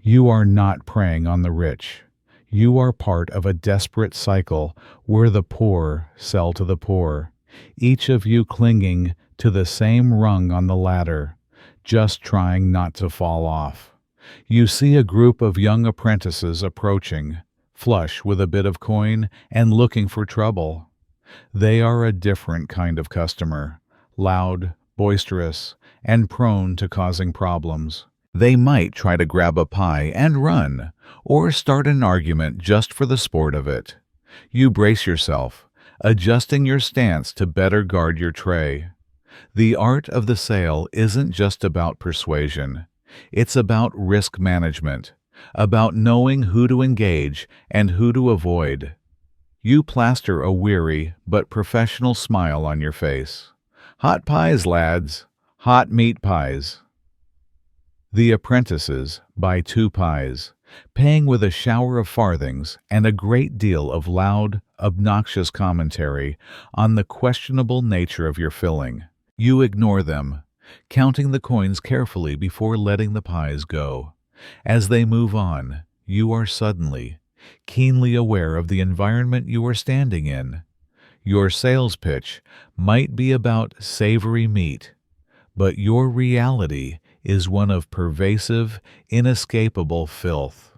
You are not preying on the rich. You are part of a desperate cycle where the poor sell to the poor, each of you clinging to the same rung on the ladder, just trying not to fall off. You see a group of young apprentices approaching, flush with a bit of coin and looking for trouble. They are a different kind of customer, loud, boisterous, and prone to causing problems. They might try to grab a pie and run, or start an argument just for the sport of it. You brace yourself, adjusting your stance to better guard your tray. The art of the sale isn't just about persuasion. It's about risk management, about knowing who to engage and who to avoid. You plaster a weary but professional smile on your face. Hot pies, lads. Hot meat pies. The apprentices buy 2 pies, paying with a shower of farthings and a great deal of loud, obnoxious commentary on the questionable nature of your filling. You ignore them, counting the coins carefully before letting the pies go. As they move on, you are suddenly, keenly aware of the environment you are standing in. Your sales pitch might be about savory meat, but your reality is one of pervasive, inescapable filth.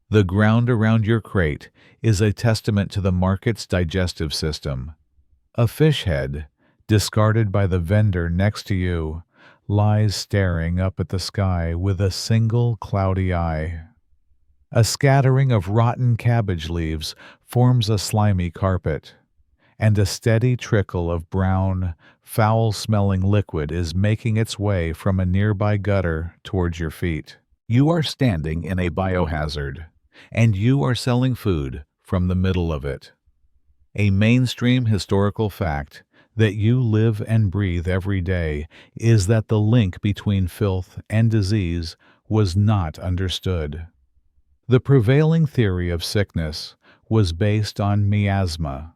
The ground around your crate is a testament to the market's digestive system. A fish head, discarded by the vendor next to you, lies staring up at the sky with a single cloudy eye. A scattering of rotten cabbage leaves forms a slimy carpet, and a steady trickle of brown, foul-smelling liquid is making its way from a nearby gutter towards your feet. You are standing in a biohazard, and you are selling food from the middle of it. A mainstream historical fact that you live and breathe every day is that the link between filth and disease was not understood. The prevailing theory of sickness was based on miasma,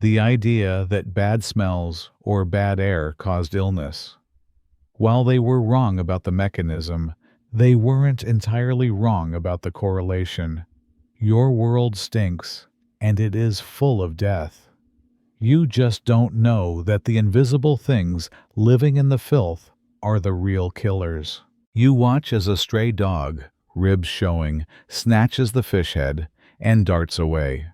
the idea that bad smells or bad air caused illness. While they were wrong about the mechanism, they weren't entirely wrong about the correlation. Your world stinks, and it is full of death. You just don't know that the invisible things living in the filth are the real killers. You watch as a stray dog, ribs showing, snatches the fish head and darts away.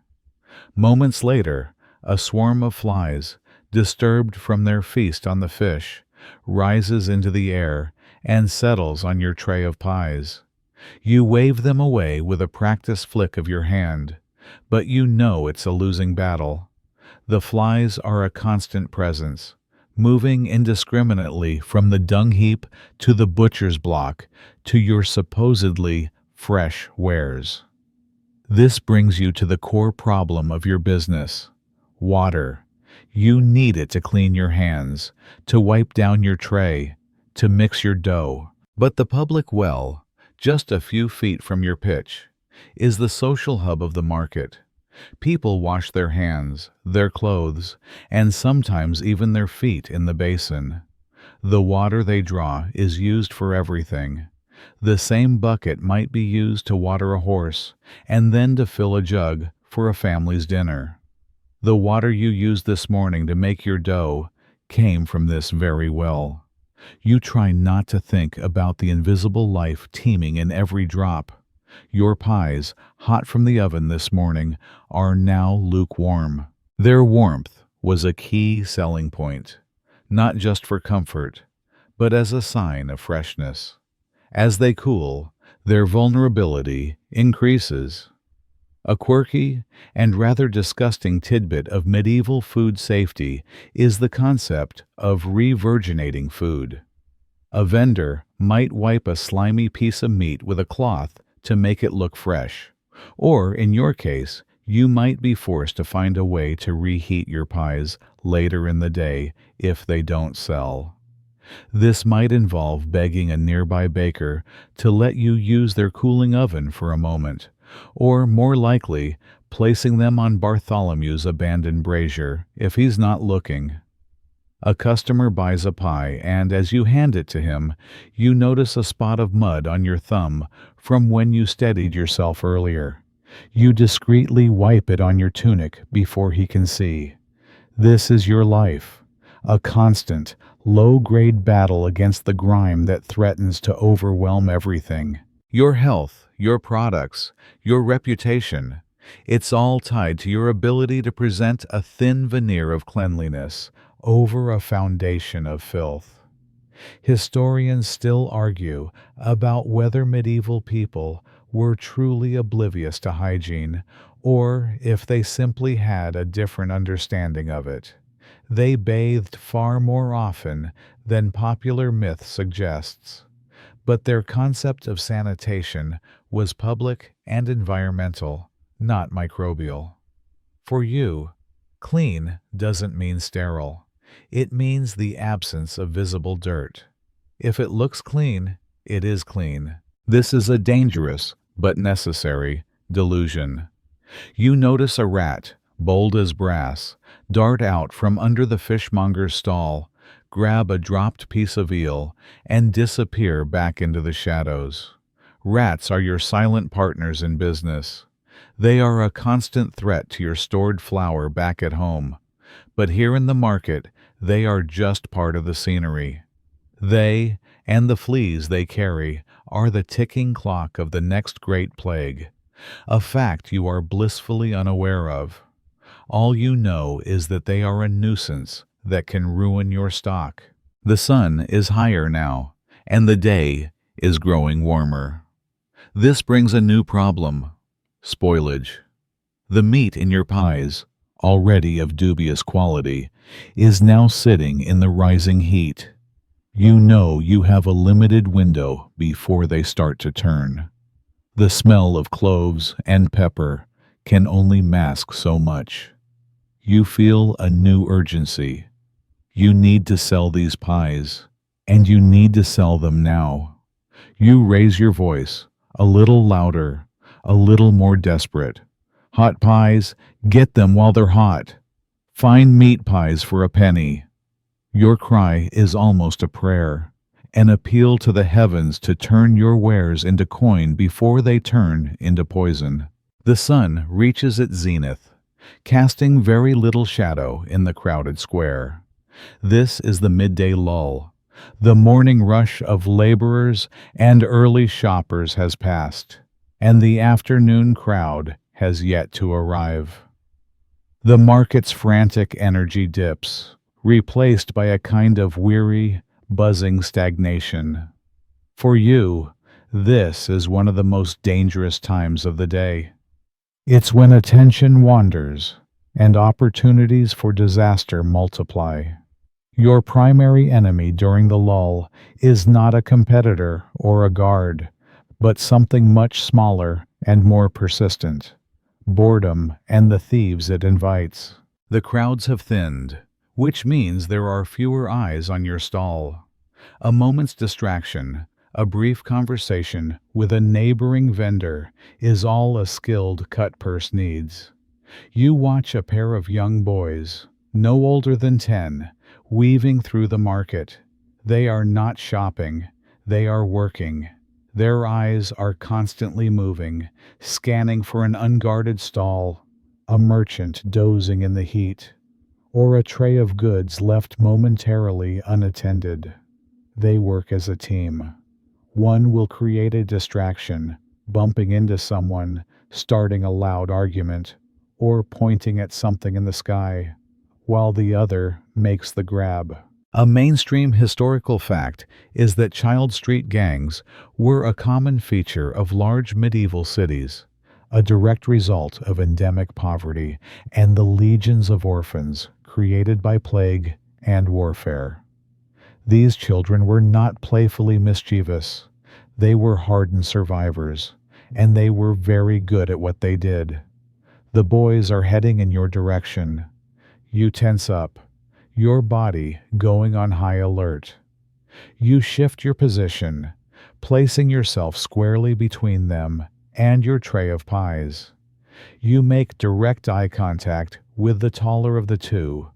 Moments later, a swarm of flies, disturbed from their feast on the fish, rises into the air and settles on your tray of pies. You wave them away with a practiced flick of your hand, but you know it's a losing battle. The flies are a constant presence, moving indiscriminately from the dung heap to the butcher's block to your supposedly fresh wares. This brings you to the core problem of your business. Water. You need it to clean your hands, to wipe down your tray, to mix your dough. But the public well, just a few feet from your pitch, is the social hub of the market. People wash their hands, their clothes, and sometimes even their feet in the basin. The water they draw is used for everything. The same bucket might be used to water a horse, and then to fill a jug for a family's dinner. The water you used this morning to make your dough came from this very well. You try not to think about the invisible life teeming in every drop. Your pies, hot from the oven this morning, are now lukewarm. Their warmth was a key selling point, not just for comfort, but as a sign of freshness. As they cool, their vulnerability increases. A quirky and rather disgusting tidbit of medieval food safety is the concept of re-virginating food. A vendor might wipe a slimy piece of meat with a cloth to make it look fresh, or in your case, you might be forced to find a way to reheat your pies later in the day if they don't sell. This might involve begging a nearby baker to let you use their cooling oven for a moment, or more likely, placing them on Bartholomew's abandoned brazier if he's not looking. A customer buys a pie, and as you hand it to him, you notice a spot of mud on your thumb from when you steadied yourself earlier. You discreetly wipe it on your tunic before he can see. This is your life, a constant, low-grade battle against the grime that threatens to overwhelm everything. Your health, your products, your reputation, it's all tied to your ability to present a thin veneer of cleanliness over a foundation of filth. Historians still argue about whether medieval people were truly oblivious to hygiene, or if they simply had a different understanding of it. They bathed far more often than popular myth suggests, but their concept of sanitation was public and environmental, not microbial. For you, clean doesn't mean sterile. It means the absence of visible dirt. If it looks clean, it is clean. This is a dangerous, but necessary, delusion. You notice a rat, bold as brass, dart out from under the fishmonger's stall, grab a dropped piece of eel, and disappear back into the shadows. Rats are your silent partners in business. They are a constant threat to your stored flour back at home. But here in the market, they are just part of the scenery. They, and the fleas they carry, are the ticking clock of the next great plague, a fact you are blissfully unaware of. All you know is that they are a nuisance that can ruin your stock. The sun is higher now, and the day is growing warmer. This brings a new problem: spoilage. The meat in your pies, already of dubious quality, is now sitting in the rising heat. You know you have a limited window before they start to turn. The smell of cloves and pepper can only mask so much. You feel a new urgency. You need to sell these pies, and you need to sell them now. You raise your voice, a little louder, a little more desperate. Hot pies, get them while they're hot. Fine meat pies for a penny. Your cry is almost a prayer, an appeal to the heavens to turn your wares into coin before they turn into poison. The sun reaches its zenith, casting very little shadow in the crowded square. This is the midday lull. The morning rush of laborers and early shoppers has passed, and the afternoon crowd has yet to arrive. The market's frantic energy dips, replaced by a kind of weary, buzzing stagnation. For you, this is one of the most dangerous times of the day. It's when attention wanders and opportunities for disaster multiply. Your primary enemy during the lull is not a competitor or a guard, but something much smaller and more persistent: boredom and the thieves it invites. The crowds have thinned, which means there are fewer eyes on your stall. A moment's distraction, a brief conversation with a neighboring vendor is all a skilled cut-purse needs. You watch a pair of young boys, no older than 10, weaving through the market. They are not shopping, they are working. Their eyes are constantly moving, scanning for an unguarded stall, a merchant dozing in the heat, or a tray of goods left momentarily unattended. They work as a team. One will create a distraction, bumping into someone, starting a loud argument, or pointing at something in the sky, while the other makes the grab. A mainstream historical fact is that child street gangs were a common feature of large medieval cities, a direct result of endemic poverty and the legions of orphans created by plague and warfare. These children were not playfully mischievous. They were hardened survivors, and they were very good at what they did. The boys are heading in your direction. You tense up, your body going on high alert. You shift your position, placing yourself squarely between them and your tray of pies. You make direct eye contact with the taller of the two,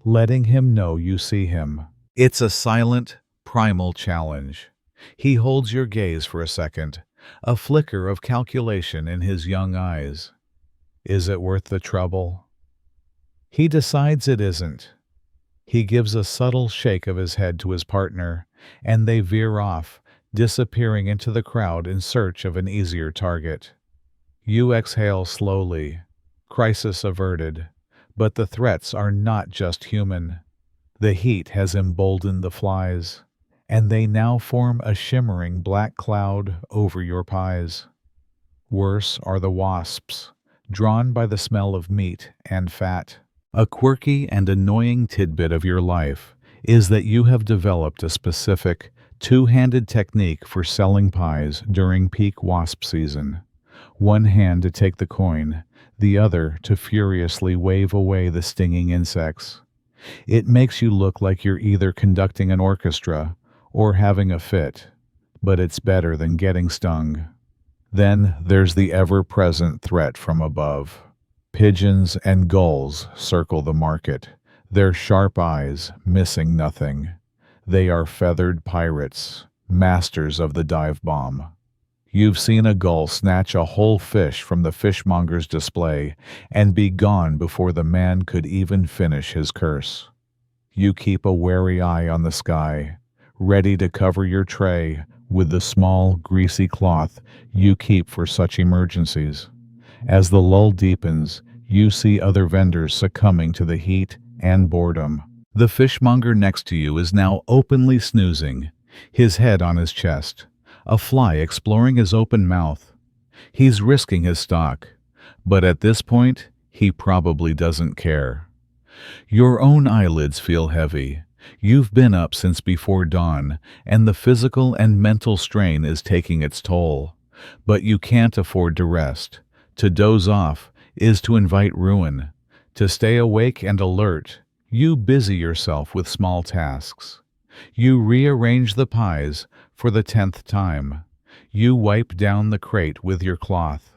letting him know you see him. It's a silent, primal challenge. He holds your gaze for a second, a flicker of calculation in his young eyes. Is it worth the trouble? He decides it isn't. He gives a subtle shake of his head to his partner, and they veer off, disappearing into the crowd in search of an easier target. You exhale slowly, crisis averted, but the threats are not just human. The heat has emboldened the flies, and they now form a shimmering black cloud over your pies. Worse are the wasps, drawn by the smell of meat and fat. A quirky and annoying tidbit of your life is that you have developed a specific two-handed technique for selling pies during peak wasp season. One hand to take the coin, the other to furiously wave away the stinging insects. It makes you look like you're either conducting an orchestra or having a fit, but it's better than getting stung. Then there's the ever-present threat from above. Pigeons and gulls circle the market, their sharp eyes missing nothing. They are feathered pirates, masters of the dive bomb. You've seen a gull snatch a whole fish from the fishmonger's display and be gone before the man could even finish his curse. You keep a wary eye on the sky, ready to cover your tray with the small, greasy cloth you keep for such emergencies. As the lull deepens, you see other vendors succumbing to the heat and boredom. The fishmonger next to you is now openly snoozing, his head on his chest, a fly exploring his open mouth. He's risking his stock, but at this point, he probably doesn't care. Your own eyelids feel heavy. You've been up since before dawn, and the physical and mental strain is taking its toll. But you can't afford to rest. To doze off is to invite ruin. To stay awake and alert, you busy yourself with small tasks. You rearrange the pies for the 10th time. You wipe down the crate with your cloth.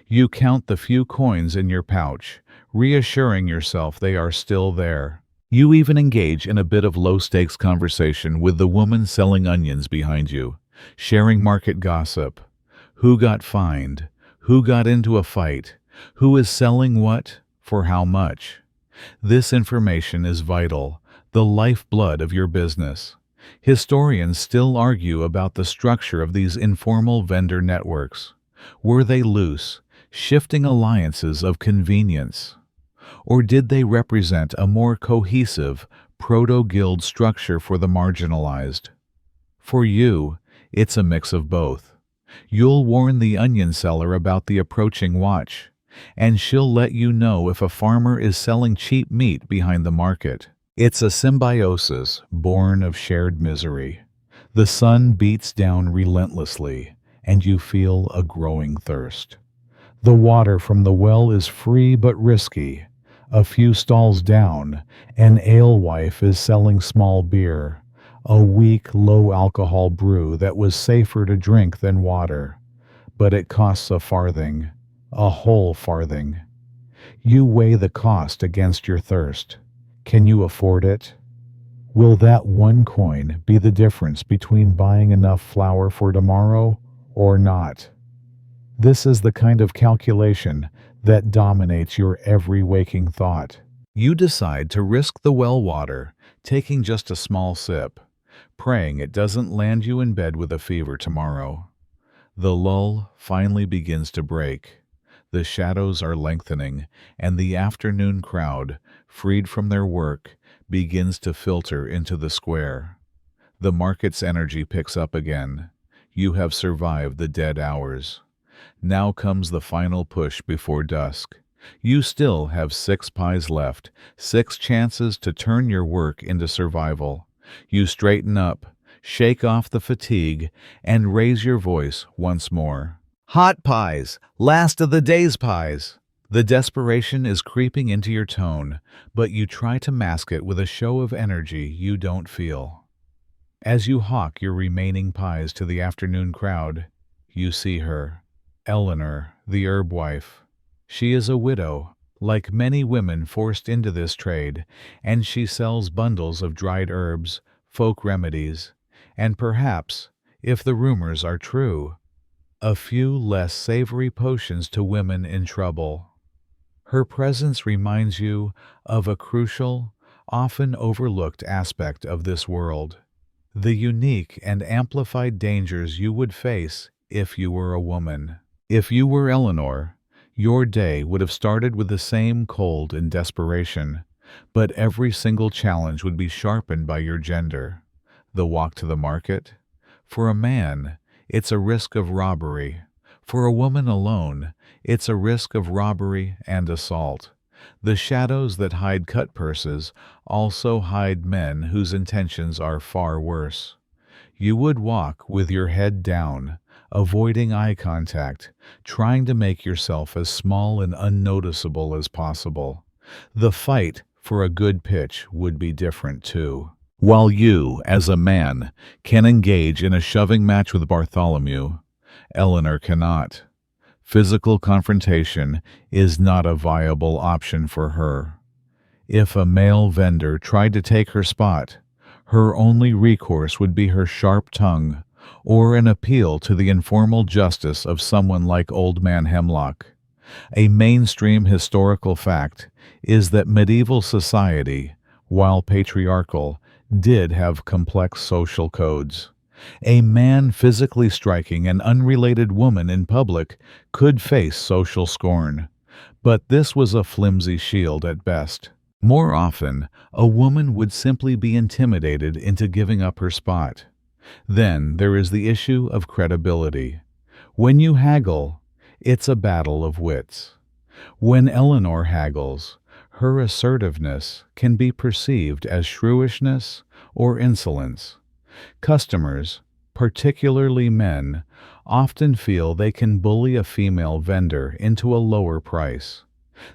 You count the few coins in your pouch, reassuring yourself they are still there. You even engage in a bit of low-stakes conversation with the woman selling onions behind you, sharing market gossip. Who got fined? Who got into a fight? Who is selling what? For how much? This information is vital, the lifeblood of your business. Historians still argue about the structure of these informal vendor networks. Were they loose, shifting alliances of convenience? Or did they represent a more cohesive, proto-guild structure for the marginalized? For you, it's a mix of both. You'll warn the onion seller about the approaching watch, and she'll let you know if a farmer is selling cheap meat behind the market. It's a symbiosis born of shared misery. The sun beats down relentlessly, and you feel a growing thirst. The water from the well is free but risky. A few stalls down, an alewife is selling small beer, a weak, low-alcohol brew that was safer to drink than water. But it costs a farthing, a whole farthing. You weigh the cost against your thirst. Can you afford it? Will that one coin be the difference between buying enough flour for tomorrow or not? This is the kind of calculation that dominates your every waking thought. You decide to risk the well water, taking just a small sip, praying it doesn't land you in bed with a fever tomorrow. The lull finally begins to break. The shadows are lengthening, and the afternoon crowd, freed from their work, begins to filter into the square. The market's energy picks up again. You have survived the dead hours. Now comes the final push before dusk. You still have 6 pies left, 6 chances to turn your work into survival. You straighten up, shake off the fatigue, and raise your voice once more. Hot pies, last of the day's pies. The desperation is creeping into your tone, but you try to mask it with a show of energy you don't feel. As you hawk your remaining pies to the afternoon crowd, you see her, Eleanor, the herb wife. She is a widow, like many women forced into this trade, and she sells bundles of dried herbs, folk remedies, and perhaps, if the rumors are true, a few less savory potions to women in trouble. Her presence reminds you of a crucial, often overlooked aspect of this world, the unique and amplified dangers you would face if you were a woman. If you were Eleanor, your day would have started with the same cold and desperation, but every single challenge would be sharpened by your gender. The walk to the market? For a man, it's a risk of robbery. For a woman alone, it's a risk of robbery and assault. The shadows that hide cut purses also hide men whose intentions are far worse. You would walk with your head down, avoiding eye contact, trying to make yourself as small and unnoticeable as possible. The fight for a good pitch would be different too. While you, as a man, can engage in a shoving match with Bartholomew, Eleanor cannot. Physical confrontation is not a viable option for her. If a male vendor tried to take her spot, her only recourse would be her sharp tongue or an appeal to the informal justice of someone like Old Man Hemlock. A mainstream historical fact is that medieval society, while patriarchal, did have complex social codes. A man physically striking an unrelated woman in public could face social scorn, but this was a flimsy shield at best. More often, a woman would simply be intimidated into giving up her spot. Then there is the issue of credibility. When you haggle, it's a battle of wits. When Eleanor haggles, her assertiveness can be perceived as shrewishness or insolence. Customers, particularly men, often feel they can bully a female vendor into a lower price.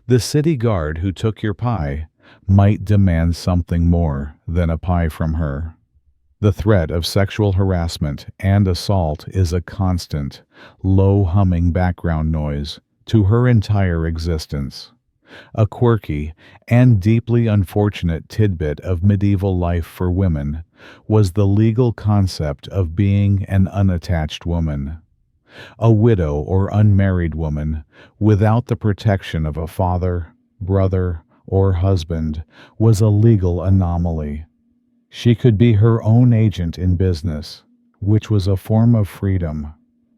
The city guard who took your pie might demand something more than a pie from her. The threat of sexual harassment and assault is a constant, low-humming background noise to her entire existence. A quirky and deeply unfortunate tidbit of medieval life for women was the legal concept of being an unattached woman. A widow or unmarried woman, without the protection of a father, brother, or husband, was a legal anomaly. She could be her own agent in business, which was a form of freedom,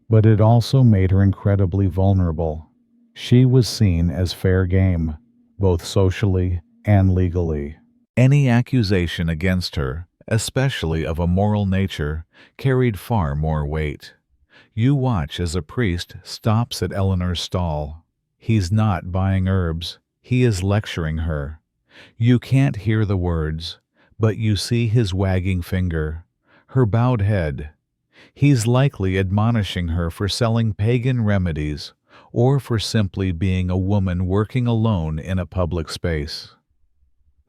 but it also made her incredibly vulnerable. She was seen as fair game, both socially and legally. Any accusation against her, especially of a moral nature, carried far more weight. You watch as a priest stops at Eleanor's stall. He's not buying herbs, he is lecturing her. You can't hear the words, but you see his wagging finger, her bowed head. He's likely admonishing her for selling pagan remedies, or for simply being a woman working alone in a public space.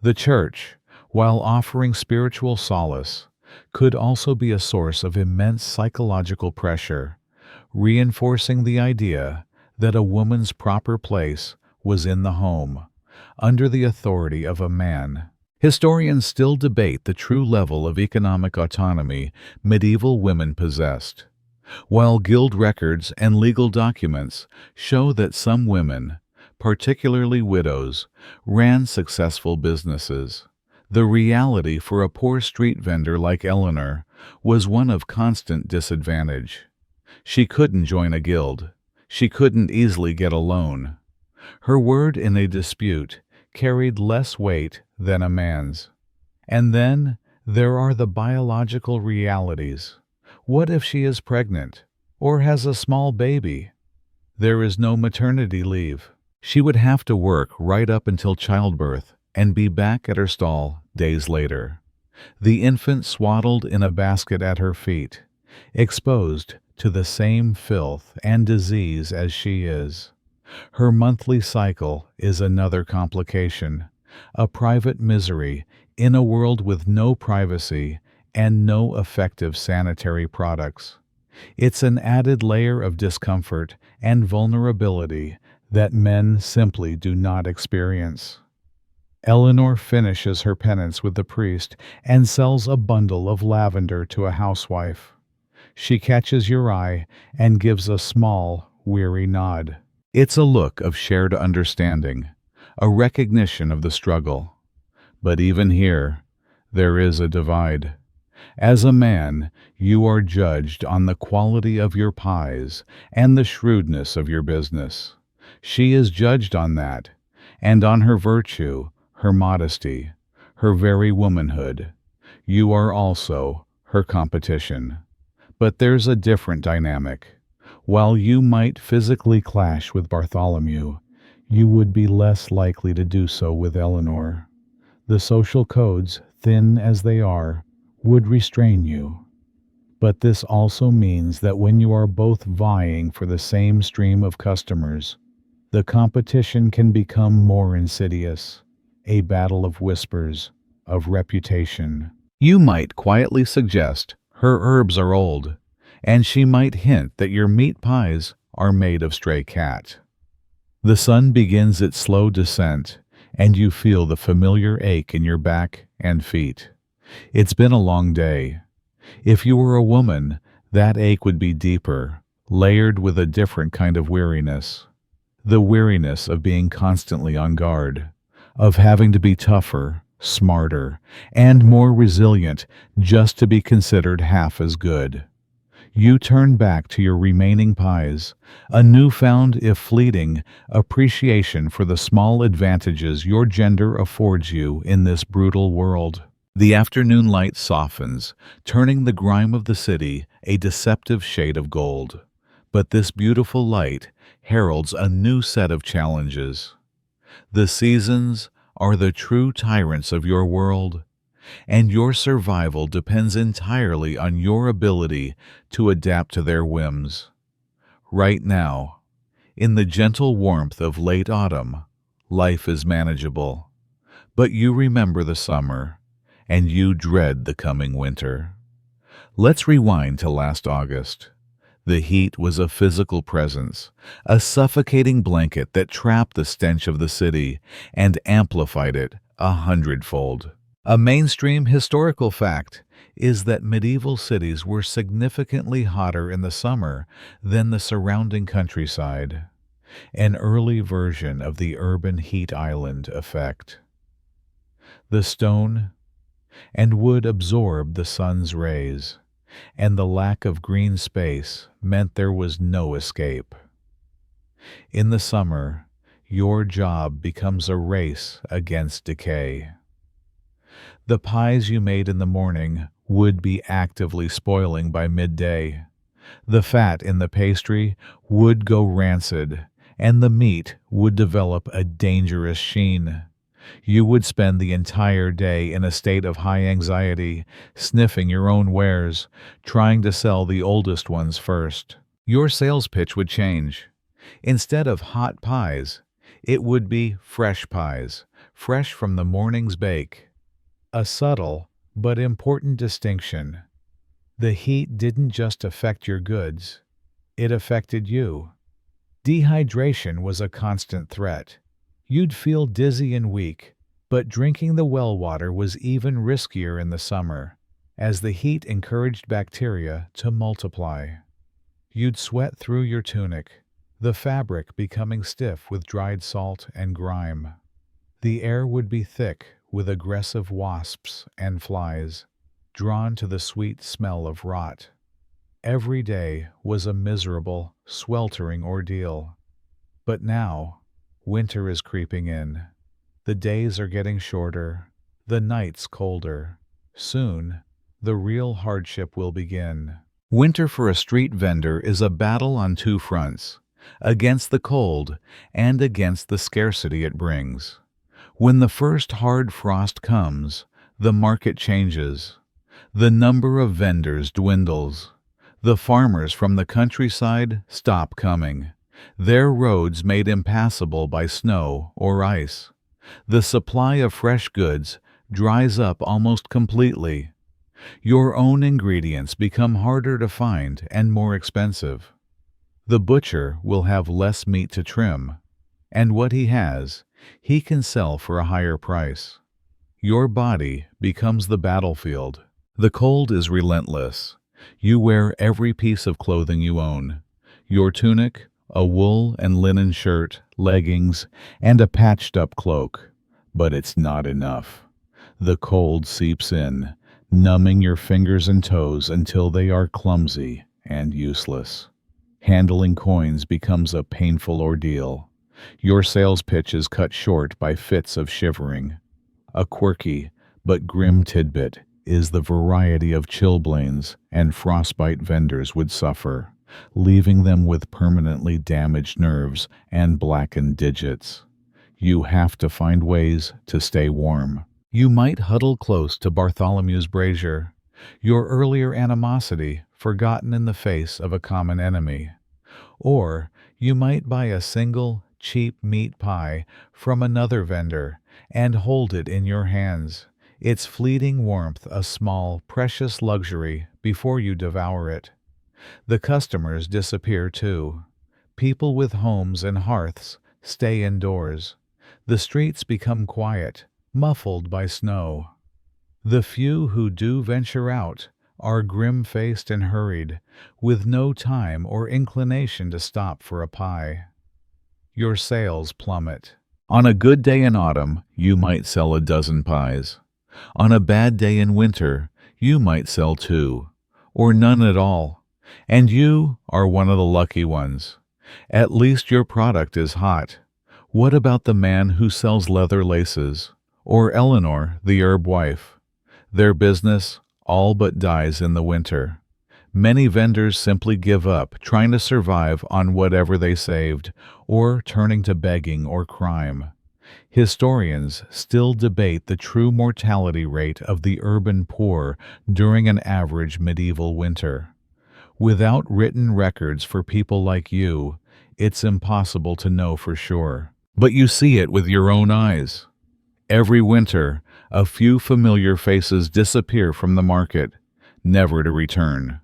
The church, while offering spiritual solace, could also be a source of immense psychological pressure, reinforcing the idea that a woman's proper place was in the home, under the authority of a man. Historians still debate the true level of economic autonomy medieval women possessed. While guild records and legal documents show that some women, particularly widows, ran successful businesses, the reality for a poor street vendor like Eleanor was one of constant disadvantage. She couldn't join a guild. She couldn't easily get a loan. Her word in a dispute carried less weight than a man's. And then there are the biological realities. What if she is pregnant or has a small baby? There is no maternity leave. She would have to work right up until childbirth and be back at her stall days later. The infant swaddled in a basket at her feet, exposed to the same filth and disease as she is. Her monthly cycle is another complication, a private misery in a world with no privacy and no effective sanitary products. It's an added layer of discomfort and vulnerability that men simply do not experience. Eleanor finishes her penance with the priest and sells a bundle of lavender to a housewife. She catches your eye and gives a small, weary nod. It's a look of shared understanding, a recognition of the struggle. But even here, there is a divide. As a man, you are judged on the quality of your pies and the shrewdness of your business. She is judged on that, and on her virtue, her modesty, her very womanhood. You are also her competition. But there's a different dynamic. While you might physically clash with Bartholomew, You would be less likely to do so with Eleanor. The social codes, thin as they are, would restrain you. But this also means that when you are both vying for the same stream of customers, the competition can become more insidious, a battle of whispers, of reputation. You might quietly suggest her herbs are old, and she might hint that your meat pies are made of stray cat. The sun begins its slow descent, and you feel the familiar ache in your back and feet. It's been a long day. If you were a woman, that ache would be deeper, layered with a different kind of weariness. The weariness of being constantly on guard, of having to be tougher, smarter, and more resilient just to be considered half as good. You turn back to your remaining pies, a newfound, if fleeting, appreciation for the small advantages your gender affords you in this brutal world. The afternoon light softens, turning the grime of the city a deceptive shade of gold. But this beautiful light heralds a new set of challenges. The seasons are the true tyrants of your world, and your survival depends entirely on your ability to adapt to their whims. Right now, in the gentle warmth of late autumn, life is manageable. But you remember the summer, and you dread the coming winter. Let's rewind to last August. The heat was a physical presence, a suffocating blanket that trapped the stench of the city and amplified it 100-fold. A mainstream historical fact is that medieval cities were significantly hotter in the summer than the surrounding countryside, an early version of the urban heat island effect. The stone and wood absorbed the sun's rays, and the lack of green space meant there was no escape. In the summer, your job becomes a race against decay. The pies you made in the morning would be actively spoiling by midday. The fat in the pastry would go rancid, and the meat would develop a dangerous sheen. You would spend the entire day in a state of high anxiety, sniffing your own wares, trying to sell the oldest ones first. Your sales pitch would change. Instead of hot pies, it would be fresh pies, fresh from the morning's bake. A subtle but important distinction. The heat didn't just affect your goods, it affected you. Dehydration was a constant threat. You'd feel dizzy and weak, but drinking the well water was even riskier in the summer, as the heat encouraged bacteria to multiply. You'd sweat through your tunic, the fabric becoming stiff with dried salt and grime. The air would be thick with aggressive wasps and flies, drawn to the sweet smell of rot. Every day was a miserable, sweltering ordeal. But now, winter is creeping in. The days are getting shorter, the nights colder. Soon, the real hardship will begin. Winter for a street vendor is a battle on two fronts, against the cold and against the scarcity it brings. When the first hard frost comes, the market changes. The number of vendors dwindles. The farmers from the countryside stop coming, their roads made impassable by snow or ice. The supply of fresh goods dries up almost completely. Your own ingredients become harder to find and more expensive. The butcher will have less meat to trim, and what he has, he can sell for a higher price. Your body becomes the battlefield. The cold is relentless. You wear every piece of clothing you own. Your tunic, a wool and linen shirt, leggings, and a patched-up cloak. But it's not enough. The cold seeps in, numbing your fingers and toes until they are clumsy and useless. Handling coins becomes a painful ordeal. Your sales pitch is cut short by fits of shivering. A quirky but grim tidbit is the variety of chilblains and frostbite vendors would suffer, leaving them with permanently damaged nerves and blackened digits. You have to find ways to stay warm. You might huddle close to Bartholomew's brazier, your earlier animosity forgotten in the face of a common enemy. Or you might buy a single, cheap meat pie from another vendor and hold it in your hands, its fleeting warmth a small, precious luxury before you devour it. The customers disappear too. People with homes and hearths stay indoors. The streets become quiet, muffled by snow. The few who do venture out are grim-faced and hurried, with no time or inclination to stop for a pie. Your sales plummet. On a good day in autumn, you might sell a dozen pies. On a bad day in winter, you might sell two, or none at all. And you are one of the lucky ones. At least your product is hot. What about the man who sells leather laces? Or Eleanor, the herb wife? Their business all but dies in the winter. Many vendors simply give up, trying to survive on whatever they saved, or turning to begging or crime. Historians still debate the true mortality rate of the urban poor during an average medieval winter. Without written records for people like you, it's impossible to know for sure. But you see it with your own eyes. Every winter, a few familiar faces disappear from the market, never to return.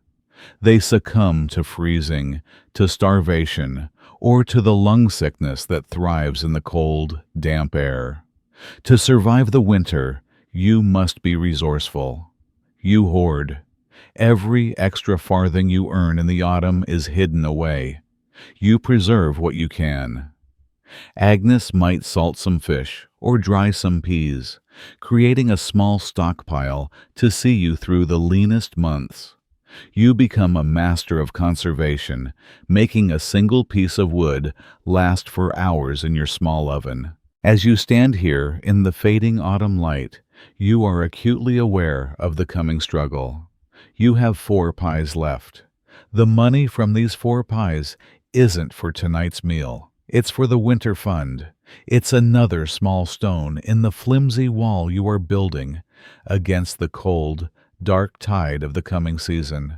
They succumb to freezing, to starvation, or to the lung sickness that thrives in the cold, damp air. To survive the winter, you must be resourceful. You hoard. Every extra farthing you earn in the autumn is hidden away. You preserve what you can. Agnes might salt some fish or dry some peas, creating a small stockpile to see you through the leanest months. You become a master of conservation, making a single piece of wood last for hours in your small oven. As you stand here in the fading autumn light, you are acutely aware of the coming struggle. You have 4 pies left. The money from these 4 pies isn't for tonight's meal. It's for the winter fund. It's another small stone in the flimsy wall you are building against the cold, dark tide of the coming season.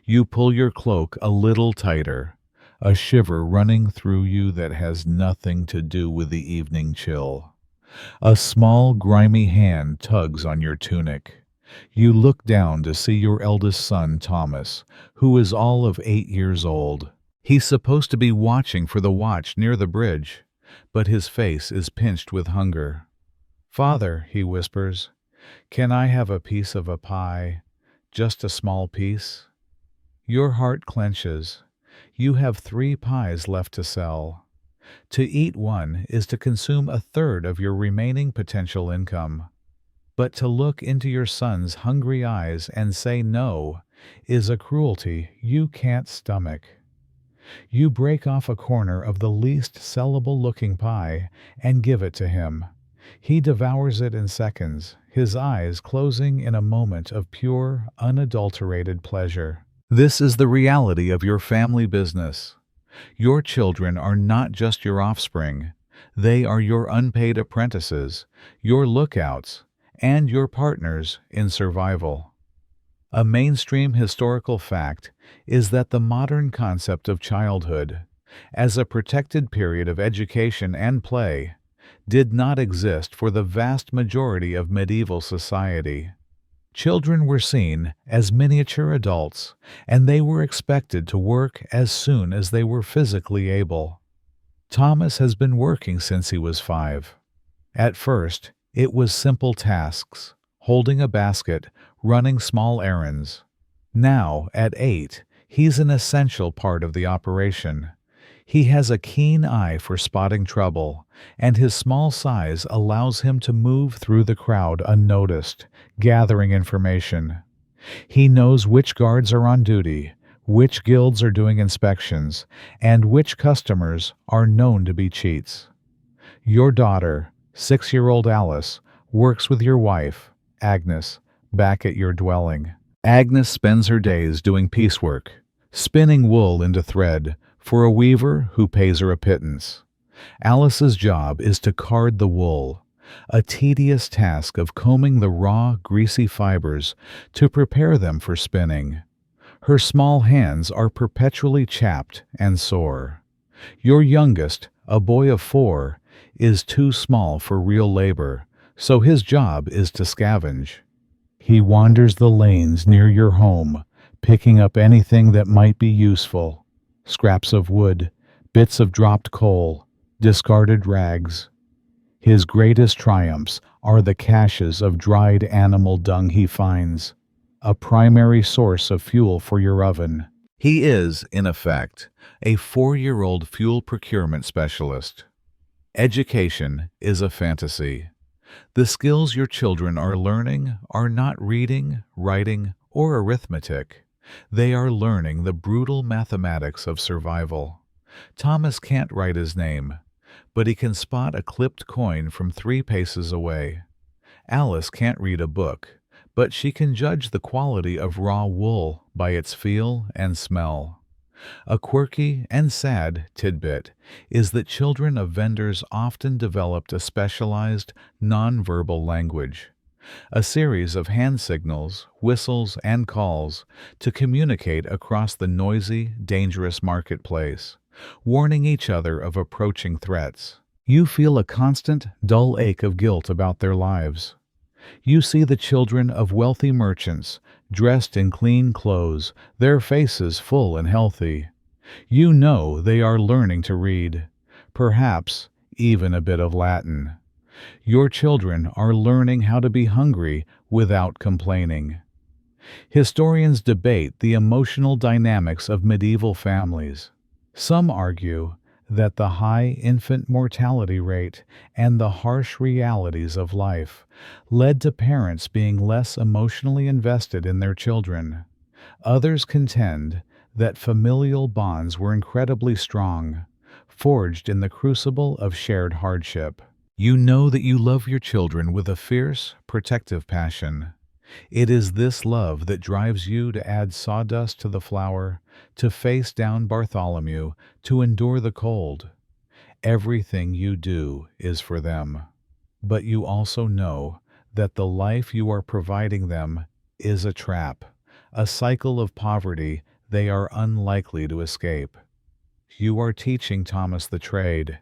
You pull your cloak a little tighter, a shiver running through you that has nothing to do with the evening chill. A small, grimy hand tugs on your tunic. You look down to see your eldest son, Thomas, who is all of 8 years old. He's supposed to be watching for the watch near the bridge, but his face is pinched with hunger. "Father," he whispers, "can I have a piece of a pie? Just a small piece?" Your heart clenches. You have 3 pies left to sell. To eat one is to consume a third of your remaining potential income. But to look into your son's hungry eyes and say no is a cruelty you can't stomach. You break off a corner of the least sellable-looking pie and give it to him. He devours it in seconds, his eyes closing in a moment of pure, unadulterated pleasure. This is the reality of your family business. Your children are not just your offspring. They are your unpaid apprentices, your lookouts, and your partners in survival. A mainstream historical fact is that the modern concept of childhood, as a protected period of education and play, did not exist for the vast majority of medieval society. Children were seen as miniature adults, and they were expected to work as soon as they were physically able. Thomas has been working since he was 5. At first, it was simple tasks, holding a basket, running small errands. Now, at 8, he's an essential part of the operation. He has a keen eye for spotting trouble, and his small size allows him to move through the crowd unnoticed, gathering information. He knows which guards are on duty, which guilds are doing inspections, and which customers are known to be cheats. Your daughter, 6-year-old Alice, works with your wife, Agnes, back at your dwelling. Agnes spends her days doing piecework, spinning wool into thread for a weaver who pays her a pittance. Alice's job is to card the wool, a tedious task of combing the raw, greasy fibers to prepare them for spinning. Her small hands are perpetually chapped and sore. Your youngest, a boy of 4, is too small for real labor, so his job is to scavenge. He wanders the lanes near your home, picking up anything that might be useful: scraps of wood, bits of dropped coal, discarded rags. His greatest triumphs are the caches of dried animal dung he finds, a primary source of fuel for your oven. He is, in effect, a 4-year-old fuel procurement specialist. Education is a fantasy. The skills your children are learning are not reading, writing, or arithmetic. They are learning the brutal mathematics of survival. Thomas can't write his name, but he can spot a clipped coin from 3 paces away. Alice can't read a book, but she can judge the quality of raw wool by its feel and smell. A quirky and sad tidbit is that children of vendors often developed a specialized nonverbal language, a series of hand signals, whistles, and calls to communicate across the noisy, dangerous marketplace, warning each other of approaching threats. You feel a constant, dull ache of guilt about their lives. You see the children of wealthy merchants, dressed in clean clothes, their faces full and healthy. You know they are learning to read, perhaps even a bit of Latin. Your children are learning how to be hungry without complaining. Historians debate the emotional dynamics of medieval families. Some argue that the high infant mortality rate and the harsh realities of life led to parents being less emotionally invested in their children. Others contend that familial bonds were incredibly strong, forged in the crucible of shared hardship. You know that you love your children with a fierce, protective passion. It is this love that drives you to add sawdust to the flour, to face down Bartholomew, to endure the cold. Everything you do is for them. But you also know that the life you are providing them is a trap, a cycle of poverty they are unlikely to escape. You are teaching Thomas the trade.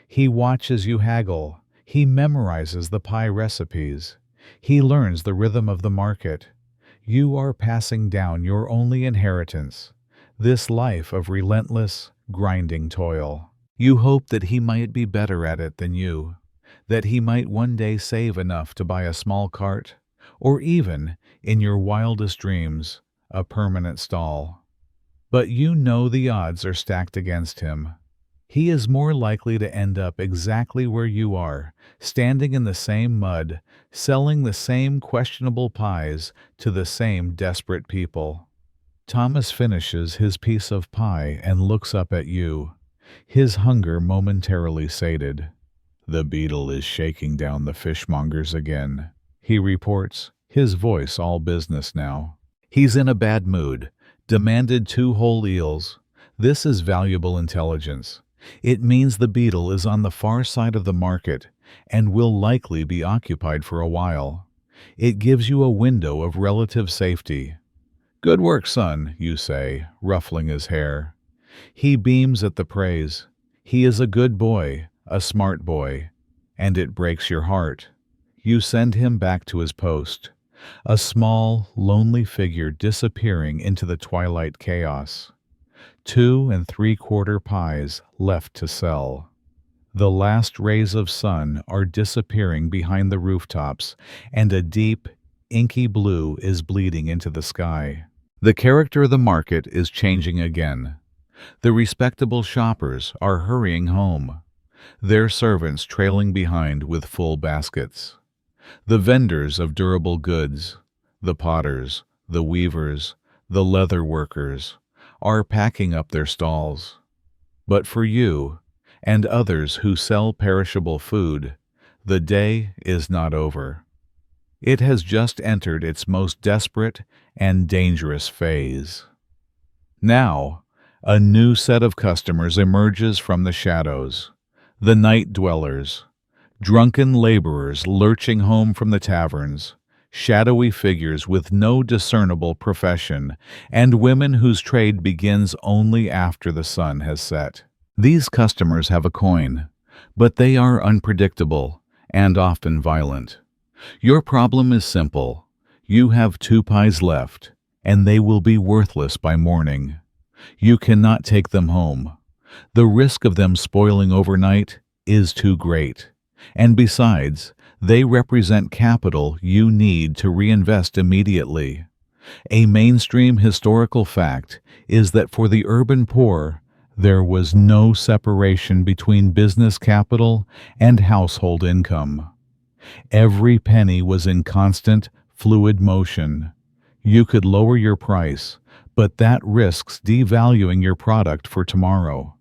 He watches you haggle. He memorizes the pie recipes. He learns the rhythm of the market. You are passing down your only inheritance, this life of relentless, grinding toil. You hope that he might be better at it than you, that he might one day save enough to buy a small cart, or even, in your wildest dreams, a permanent stall. But you know the odds are stacked against him. He is more likely to end up exactly where you are, standing in the same mud, selling the same questionable pies to the same desperate people. Thomas finishes his piece of pie and looks up at you, his hunger momentarily sated. "The beetle is shaking down the fishmongers again," he reports, his voice all business now. "He's in a bad mood, demanded 2 whole eels. This is valuable intelligence. It means the beetle is on the far side of the market and will likely be occupied for a while. It gives you a window of relative safety." "Good work, son," you say, ruffling his hair. He beams at the praise. He is a good boy, a smart boy, and it breaks your heart. You send him back to his post, a small, lonely figure disappearing into the twilight chaos. 2 3/4 pies left to sell. The last rays of sun are disappearing behind the rooftops, and a deep, inky blue is bleeding into the sky. The character of the market is changing again. The respectable shoppers are hurrying home, their servants trailing behind with full baskets. The vendors of durable goods, the potters, the weavers, the leather workers, are packing up their stalls. But for you, and others who sell perishable food, the day is not over. It has just entered its most desperate and dangerous phase. Now, a new set of customers emerges from the shadows. The night dwellers, drunken laborers lurching home from the taverns, shadowy figures with no discernible profession, and women whose trade begins only after the sun has set. These customers have a coin, but they are unpredictable and often violent. Your problem is simple. You have 2 pies left, and they will be worthless by morning. You cannot take them home. The risk of them spoiling overnight is too great. And besides, they represent capital you need to reinvest immediately. A mainstream historical fact is that for the urban poor, there was no separation between business capital and household income. Every penny was in constant, fluid motion. You could lower your price, but that risks devaluing your product for tomorrow.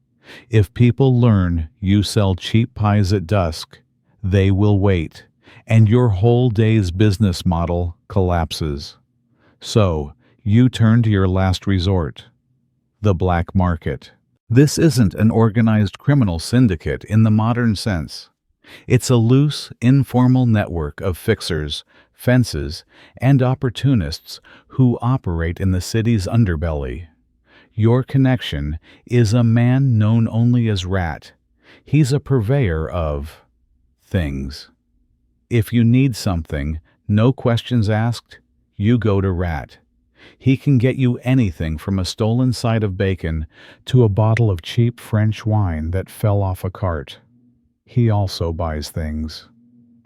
If people learn you sell cheap pies at dusk, they will wait, and your whole day's business model collapses. So, you turn to your last resort, the black market. This isn't an organized criminal syndicate in the modern sense. It's a loose, informal network of fixers, fences, and opportunists who operate in the city's underbelly. Your connection is a man known only as Rat. He's a purveyor of things. If you need something, no questions asked, you go to Rat. He can get you anything from a stolen side of bacon to a bottle of cheap French wine that fell off a cart. He also buys things.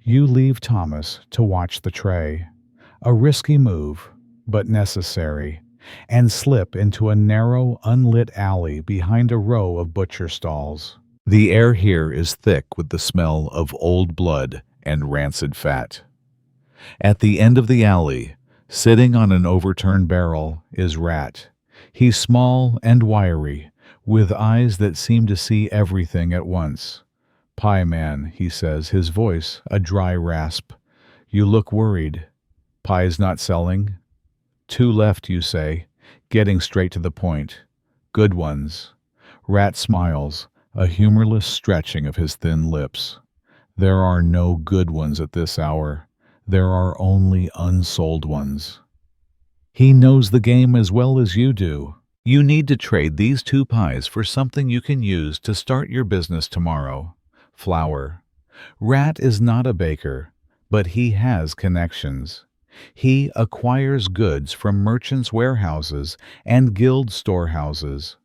You leave Thomas to watch the tray. A risky move, but necessary, and slip into a narrow, unlit alley behind a row of butcher stalls. The air here is thick with the smell of old blood and rancid fat. At the end of the alley, sitting on an overturned barrel, is Rat. He's small and wiry, with eyes that seem to see everything at once. "Pie man," he says, his voice a dry rasp. "You look worried. Pies not selling?" "2 left, you say," getting straight to the point. "Good ones." Rat smiles, a humorless stretching of his thin lips. "There are no good ones at this hour. There are only unsold ones." He knows the game as well as you do. You need to trade these 2 pies for something you can use to start your business tomorrow. Flour. Rat is not a baker, but he has connections. He acquires goods from merchants' warehouses and guild storehouses.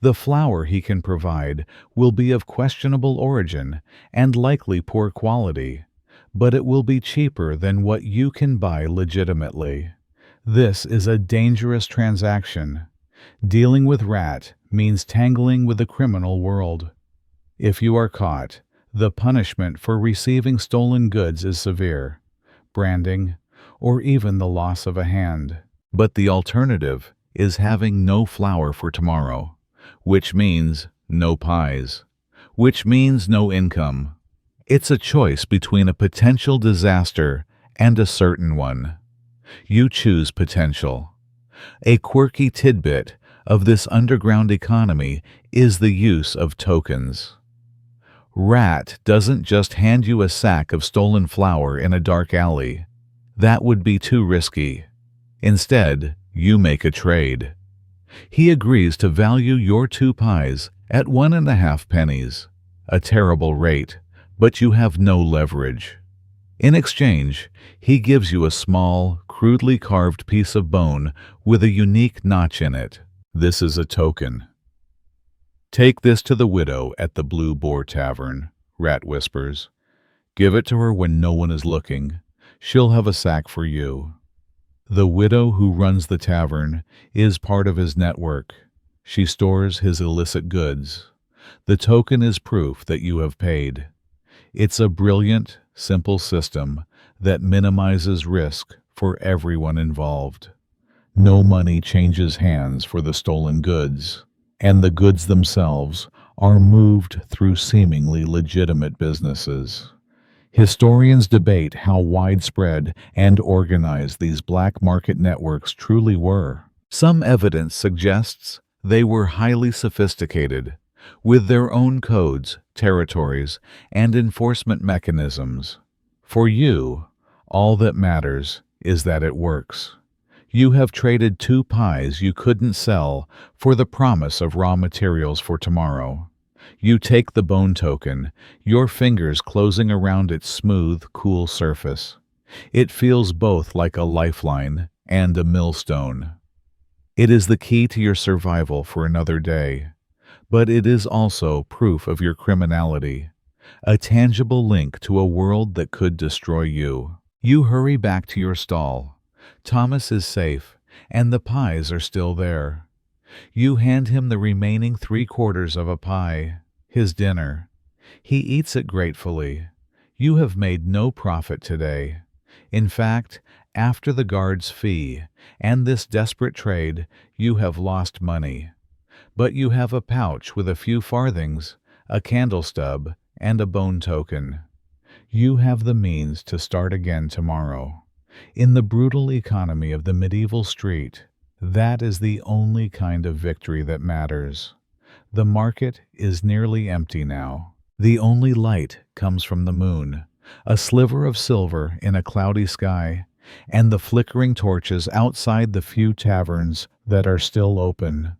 The flour he can provide will be of questionable origin and likely poor quality, but it will be cheaper than what you can buy legitimately. This is a dangerous transaction. Dealing with Rat means tangling with the criminal world. If you are caught, the punishment for receiving stolen goods is severe, branding, or even the loss of a hand. But the alternative is having no flour for tomorrow, which means no pies, which means no income. It's a choice between a potential disaster and a certain one. You choose potential. A quirky tidbit of this underground economy is the use of tokens. Rat doesn't just hand you a sack of stolen flour in a dark alley. That would be too risky. Instead, you make a trade. He agrees to value your 2 pies at 1.5 pennies, a terrible rate, but you have no leverage. In exchange, he gives you a small, crudely carved piece of bone with a unique notch in it. This is a token. "Take this to the widow at the Blue Boar Tavern," Rat whispers. "Give it to her when no one is looking. She'll have a sack for you." The widow who runs the tavern is part of his network. She stores his illicit goods. The token is proof that you have paid. It's a brilliant, simple system that minimizes risk for everyone involved. No money changes hands for the stolen goods, and the goods themselves are moved through seemingly legitimate businesses. Historians debate how widespread and organized these black market networks truly were. Some evidence suggests They were highly sophisticated, with their own codes, territories, and enforcement mechanisms. For you, all that matters is that it works. You have traded 2 pies you couldn't sell for the promise of raw materials for tomorrow. You take the bone token, your fingers closing around its smooth, cool surface. It feels both like a lifeline and a millstone. It is the key to your survival for another day, but it is also proof of your criminality, a tangible link to a world that could destroy you. You hurry back to your stall. Thomas is safe, and the pies are still there. You hand him the remaining 3/4 of a pie, his dinner. He eats it gratefully. You have made no profit today. In fact, after the guard's fee and this desperate trade, you have lost money. But you have a pouch with a few farthings, a candle stub, and a bone token. You have the means to start again tomorrow. In the brutal economy of the medieval street, that is the only kind of victory that matters. The market is nearly empty now. The only light comes from the moon, a sliver of silver in a cloudy sky, and the flickering torches outside the few taverns that are still open.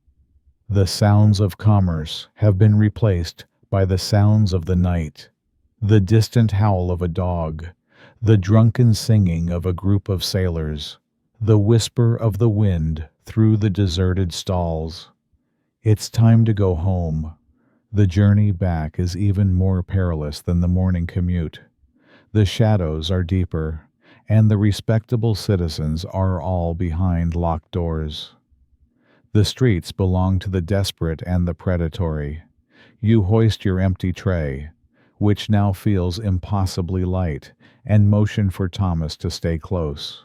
The sounds of commerce have been replaced by the sounds of the night, the distant howl of a dog, the drunken singing of a group of sailors, the whisper of the wind through the deserted stalls. It's time to go home. The journey back is even more perilous than the morning commute. The shadows are deeper, and the respectable citizens are all behind locked doors. The streets belong to the desperate and the predatory. You hoist your empty tray, which now feels impossibly light, and motion for Thomas to stay close.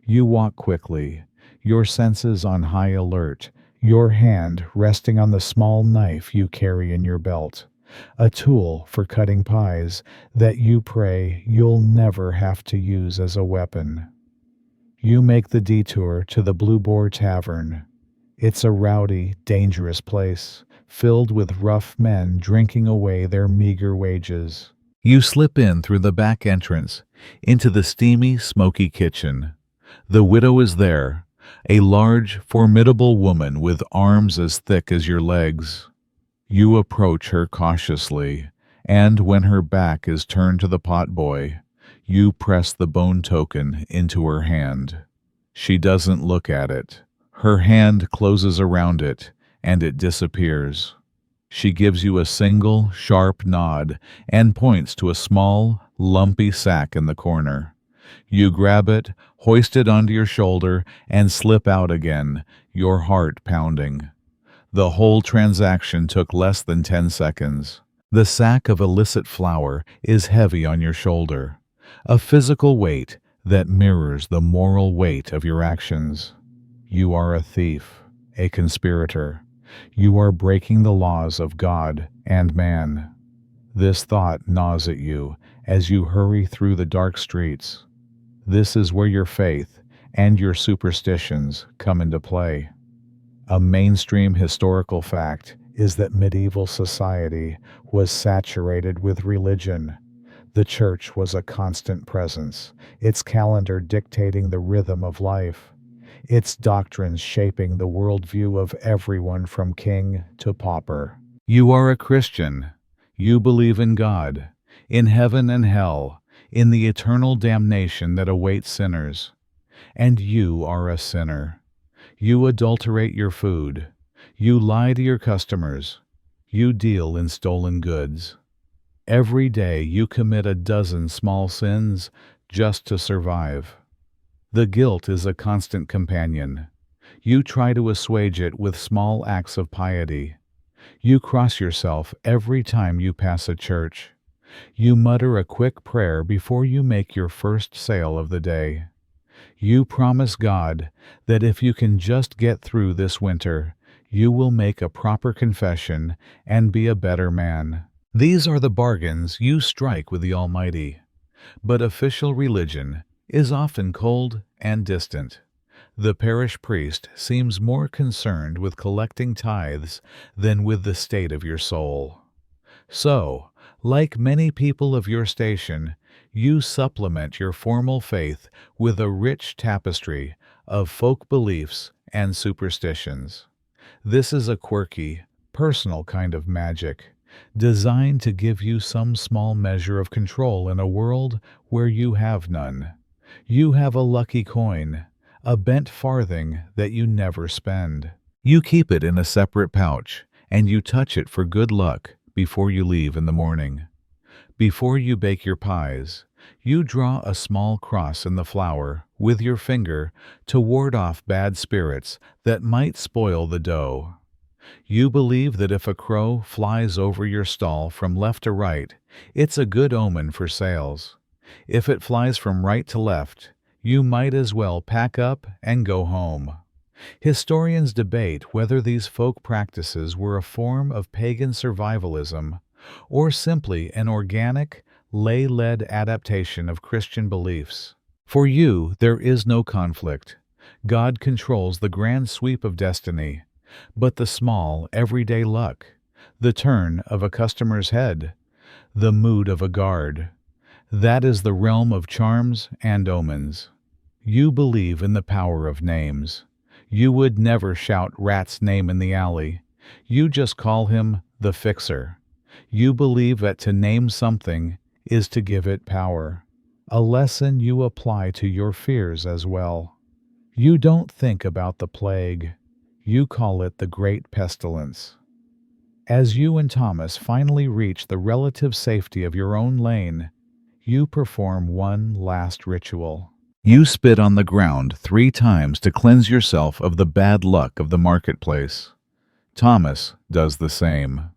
You walk quickly, your senses on high alert, your hand resting on the small knife you carry in your belt, a tool for cutting pies that you pray you'll never have to use as a weapon. You make the detour to the Blue Boar Tavern. It's a rowdy, dangerous place, filled with rough men drinking away their meager wages. You slip in through the back entrance, into the steamy, smoky kitchen. The widow is there, a large, formidable woman with arms as thick as your legs. You approach her cautiously, and when her back is turned to the potboy, you press the bone token into her hand. She doesn't look at it. Her hand closes around it, and it disappears. She gives you a single, sharp nod and points to a small, lumpy sack in the corner. You grab it, hoist it onto your shoulder, and slip out again, your heart pounding. The whole transaction took less than 10 seconds. The sack of illicit flour is heavy on your shoulder, a physical weight that mirrors the moral weight of your actions. You are a thief, a conspirator. You are breaking the laws of God and man. This thought gnaws at you as you hurry through the dark streets. This is where your faith and your superstitions come into play. A mainstream historical fact is that medieval society was saturated with religion. The church was a constant presence, its calendar dictating the rhythm of life, its doctrines shaping the worldview of everyone from king to pauper. You are a Christian. You believe in God, in heaven and hell, in the eternal damnation that awaits sinners. And you are a sinner. You adulterate your food. You lie to your customers. You deal in stolen goods. Every day you commit a dozen small sins just to survive. The guilt is a constant companion. You try to assuage it with small acts of piety. You cross yourself every time you pass a church. You mutter a quick prayer before you make your first sale of the day. You promise God that if you can just get through this winter, you will make a proper confession and be a better man. These are the bargains you strike with the Almighty. But official religion is often cold and distant. The parish priest seems more concerned with collecting tithes than with the state of your soul. So, like many people of your station, you supplement your formal faith with a rich tapestry of folk beliefs and superstitions. This is a quirky, personal kind of magic, designed to give you some small measure of control in a world where you have none. You have a lucky coin, a bent farthing that you never spend. You keep it in a separate pouch, and you touch it for good luck before you leave in the morning. Before you bake your pies, you draw a small cross in the flour with your finger to ward off bad spirits that might spoil the dough. You believe that if a crow flies over your stall from left to right, it's a good omen for sales. If it flies from right to left, you might as well pack up and go home. Historians debate whether these folk practices were a form of pagan survivalism or simply an organic, lay-led adaptation of Christian beliefs. For you, there is no conflict. God controls the grand sweep of destiny, but the small, everyday luck, the turn of a customer's head, the mood of a guard, that is the realm of charms and omens. You believe in the power of names. You would never shout Rat's name in the alley. You just call him the Fixer. You believe that to name something is to give it power, a lesson you apply to your fears as well. You don't think about the plague. You call it the Great Pestilence. As you and Thomas finally reach the relative safety of your own lane, you perform one last ritual. You spit on the ground 3 times to cleanse yourself of the bad luck of the marketplace. Thomas does the same.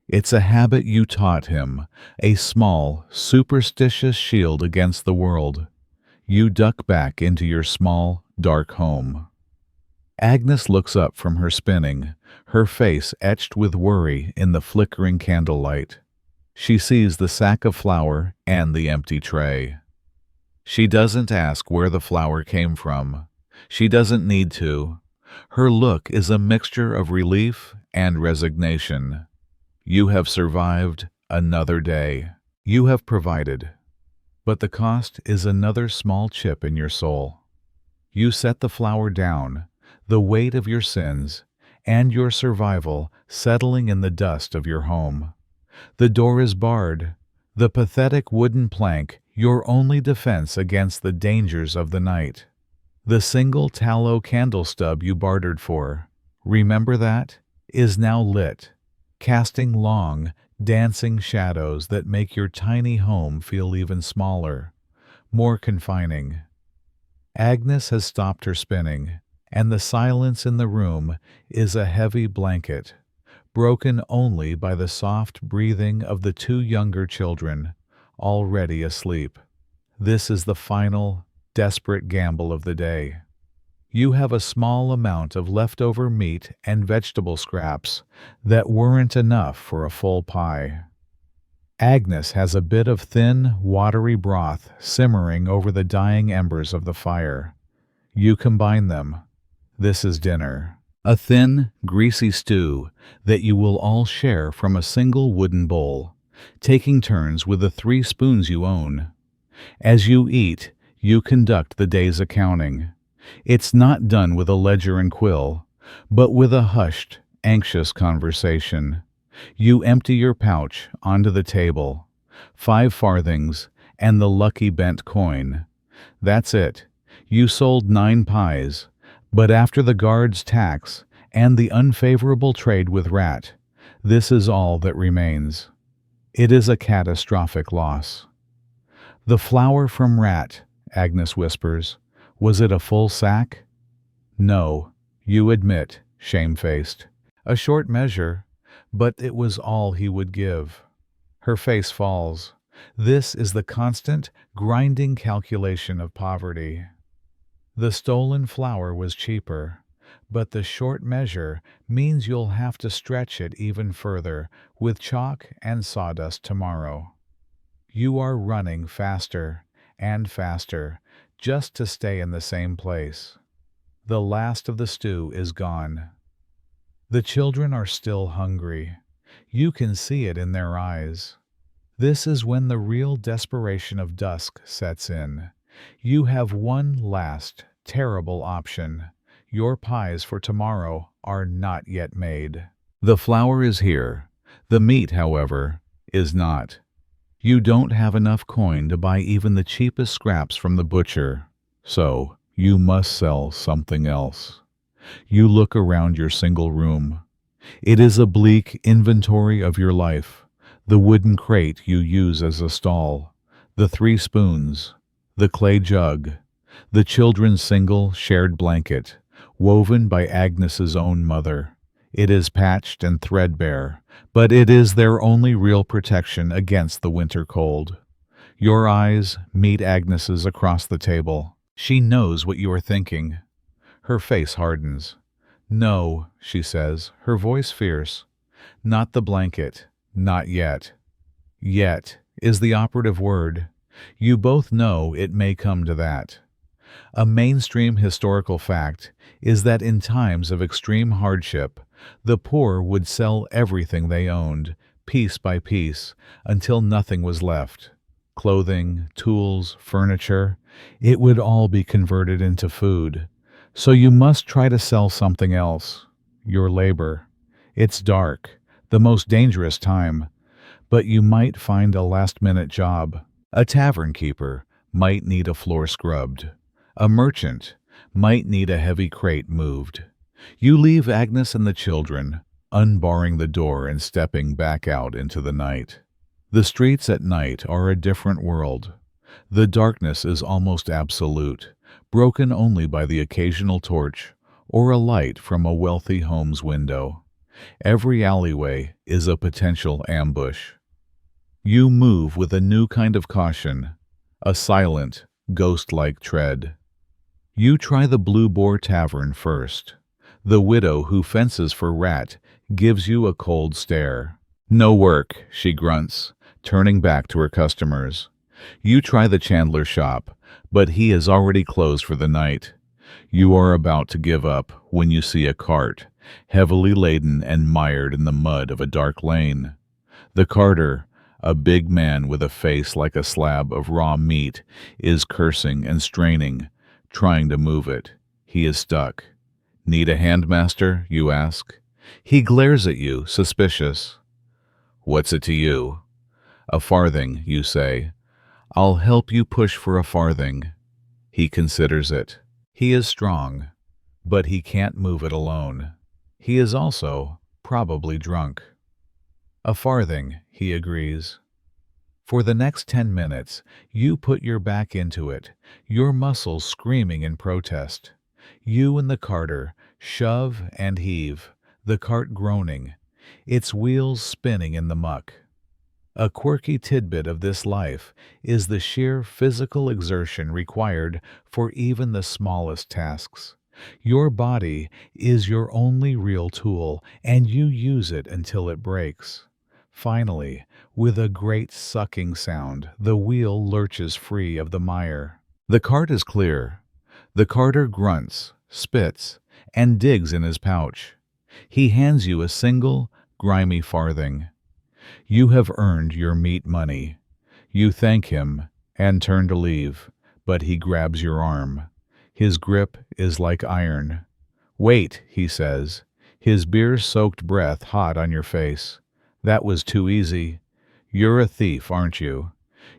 It's a habit you taught him, a small, superstitious shield against the world. You duck back into your small, dark home. Agnes looks up from her spinning, her face etched with worry in the flickering candlelight. She sees the sack of flour and the empty tray. She doesn't ask where the flour came from. She doesn't need to. Her look is a mixture of relief and resignation. You have survived another day. You have provided. But the cost is another small chip in your soul. You set the flour down, the weight of your sins, and your survival settling in the dust of your home. The door is barred, the pathetic wooden plank your only defense against the dangers of the night. The single tallow candle stub you bartered for, remember that, is now lit, casting long, dancing shadows that make your tiny home feel even smaller, more confining. Agnes has stopped her spinning, and the silence in the room is a heavy blanket, broken only by the soft breathing of the 2 younger children, already asleep. This is the final, desperate gamble of the day. You have a small amount of leftover meat and vegetable scraps that weren't enough for a full pie. Agnes has a bit of thin, watery broth simmering over the dying embers of the fire. You combine them. This is dinner. A thin, greasy stew that you will all share from a single wooden bowl, taking turns with the 3 spoons you own. As you eat, you conduct the day's accounting. It's not done with a ledger and quill, but with a hushed, anxious conversation. You empty your pouch onto the table, 5 farthings, and the lucky bent coin. That's it. You sold 9 pies, but after the guard's tax and the unfavorable trade with Rat, this is all that remains. It is a catastrophic loss. The flour from Rat, Agnes whispers. Was it a full sack? No, you admit, shamefaced. A short measure, but it was all he would give. Her face falls. This is the constant, grinding calculation of poverty. The stolen flour was cheaper, but the short measure means you'll have to stretch it even further with chalk and sawdust tomorrow. You are running faster and faster just to stay in the same place. The last of the stew is gone. The children are still hungry. You can see it in their eyes. This is when the real desperation of dusk sets in. You have one last, terrible option. Your pies for tomorrow are not yet made. The flour is here. The meat, however, is not. You don't have enough coin to buy even the cheapest scraps from the butcher, so you must sell something else. You look around your single room. It is a bleak inventory of your life. The wooden crate you use as a stall, the 3 spoons, the clay jug, the children's single shared blanket, woven by Agnes's own mother. It is patched and threadbare, but it is their only real protection against the winter cold. Your eyes meet Agnes's across the table. She knows what you are thinking. Her face hardens. "No," she says, her voice fierce. "Not the blanket. Not yet." Yet is the operative word. You both know it may come to that. A mainstream historical fact is that in times of extreme hardship, the poor would sell everything they owned, piece by piece, until nothing was left. Clothing, tools, furniture, it would all be converted into food. So you must try to sell something else. Your labor. It's dark, the most dangerous time, but you might find a last-minute job. A tavern keeper might need a floor scrubbed. A merchant might need a heavy crate moved. You leave Agnes and the children, unbarring the door and stepping back out into the night. The streets at night are a different world. The darkness is almost absolute, broken only by the occasional torch or a light from a wealthy home's window. Every alleyway is a potential ambush. You move with a new kind of caution, a silent, ghost-like tread. You try the Blue Boar Tavern first. The widow who fences for rat gives you a cold stare. "No work," she grunts, turning back to her customers. You try the chandler shop, but he has already closed for the night. You are about to give up when you see a cart, heavily laden and mired in the mud of a dark lane. The carter, a big man with a face like a slab of raw meat, is cursing and straining, trying to move it. He is stuck. "Need a hand, master?" you ask. He glares at you, suspicious. "What's it to you?" "A farthing," you say. "I'll help you push for a farthing." He considers it. He is strong, but he can't move it alone. He is also probably drunk. "A farthing," he agrees. For the next 10 minutes, you put your back into it, your muscles screaming in protest. You and the carter shove and heave, the cart groaning, its wheels spinning in the muck. A quirky tidbit of this life is the sheer physical exertion required for even the smallest tasks. Your body is your only real tool, and you use it until it breaks. Finally, with a great sucking sound, the wheel lurches free of the mire. The cart is clear. The carter grunts, spits, and digs in his pouch. He hands you a single, grimy farthing. You have earned your meat money. You thank him and turn to leave, but he grabs your arm. His grip is like iron. "Wait," he says, his beer-soaked breath hot on your face. "That was too easy. You're a thief, aren't you?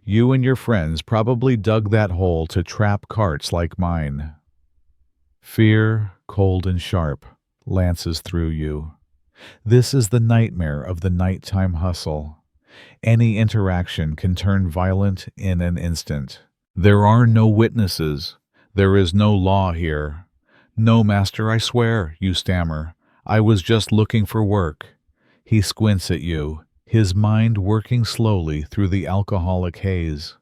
You and your friends probably dug that hole to trap carts like mine." Fear, cold and sharp, lances through you. This is the nightmare of the nighttime hustle. Any interaction can turn violent in an instant. There are no witnesses. There is no law here. "No, master, I swear," you stammer. "I was just looking for work." He squints at you, his mind working slowly through the alcoholic haze.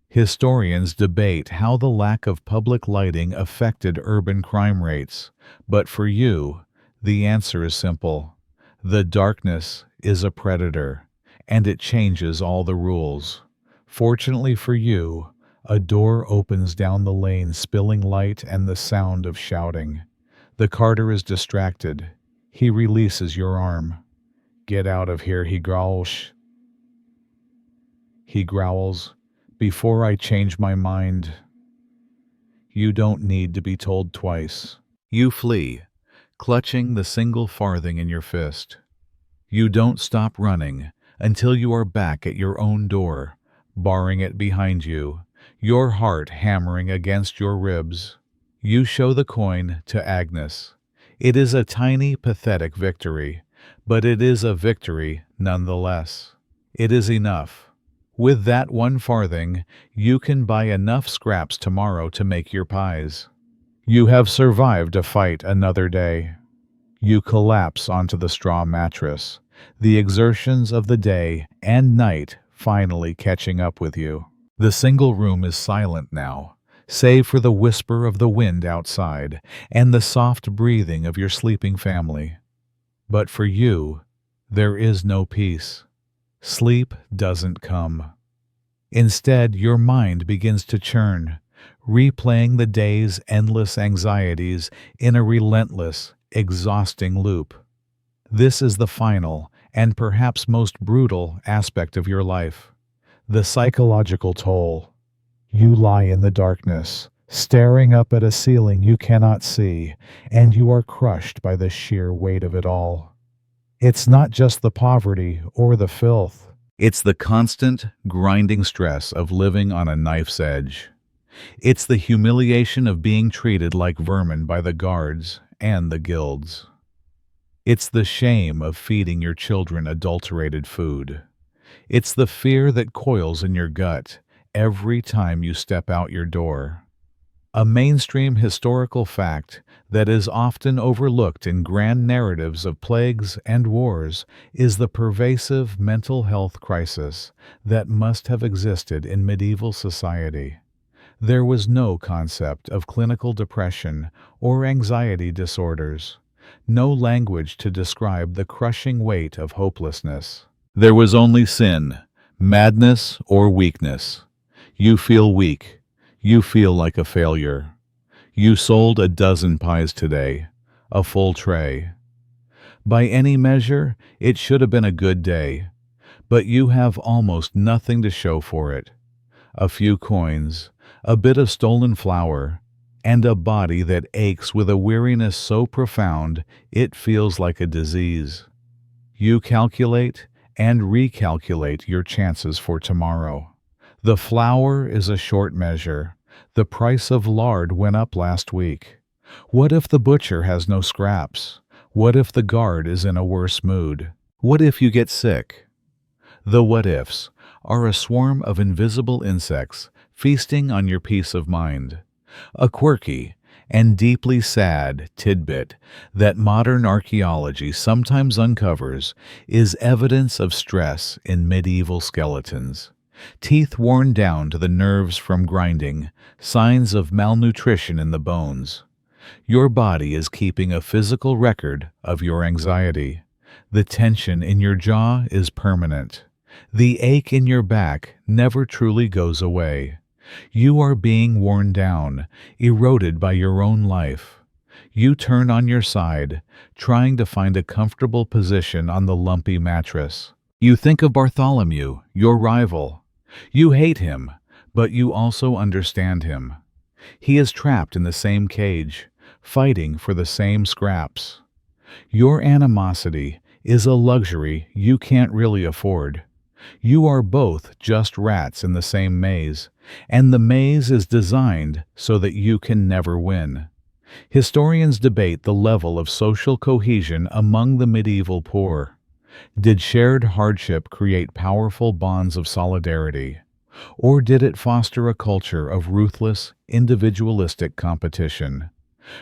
Historians debate how the lack of public lighting affected urban crime rates, but for you, the answer is simple. The darkness is a predator, and it changes all the rules. Fortunately for you, A door opens down the lane, spilling light and the sound of shouting. The carter is distracted. He releases your arm. "Get out of here," he growls. He growls, "Before I change my mind." You don't need to be told twice. You flee, clutching the single farthing in your fist. You don't stop running until you are back at your own door, barring it behind you, your heart hammering against your ribs. You show the coin to Agnes. It is a tiny, pathetic victory, but it is a victory nonetheless. It is enough. With that 1 farthing, you can buy enough scraps tomorrow to make your pies. You have survived to fight another day. You collapse onto the straw mattress, the exertions of the day and night finally catching up with you. The single room is silent now, save for the whisper of the wind outside and the soft breathing of your sleeping family. But for you, there is no peace. Sleep doesn't come. Instead, your mind begins to churn, replaying the day's endless anxieties in a relentless, exhausting loop. This is the final, and perhaps most brutal, aspect of your life. The psychological toll. You lie in the darkness, staring up at a ceiling you cannot see, and you are crushed by the sheer weight of it all. It's not just the poverty or the filth. It's the constant, grinding stress of living on a knife's edge. It's the humiliation of being treated like vermin by the guards and the guilds. It's the shame of feeding your children adulterated food. It's the fear that coils in your gut every time you step out your door. A mainstream historical fact that is often overlooked in grand narratives of plagues and wars is the pervasive mental health crisis that must have existed in medieval society. There was no concept of clinical depression or anxiety disorders, no language to describe the crushing weight of hopelessness. There was only sin, madness, or weakness. You feel weak. You feel like a failure. You sold a dozen pies today, a full tray. By any measure, it should have been a good day, but you have almost nothing to show for it. A few coins, a bit of stolen flour, and a body that aches with a weariness so profound it feels like a disease. You calculate and recalculate your chances for tomorrow. The flour is a short measure. The price of lard went up last week. What if the butcher has no scraps? What if the guard is in a worse mood? What if you get sick? The what-ifs are a swarm of invisible insects feasting on your peace of mind. A quirky and deeply sad tidbit that modern archaeology sometimes uncovers is evidence of stress in medieval skeletons. Teeth worn down to the nerves from grinding, signs of malnutrition in the bones. Your body is keeping a physical record of your anxiety. The tension in your jaw is permanent. The ache in your back never truly goes away. You are being worn down, eroded by your own life. You turn on your side, trying to find a comfortable position on the lumpy mattress. You think of Bartholomew, your rival. You hate him, but you also understand him. He is trapped in the same cage, fighting for the same scraps. Your animosity is a luxury you can't really afford. You are both just rats in the same maze, and the maze is designed so that you can never win. Historians debate the level of social cohesion among the medieval poor. Did shared hardship create powerful bonds of solidarity, or did it foster a culture of ruthless, individualistic competition?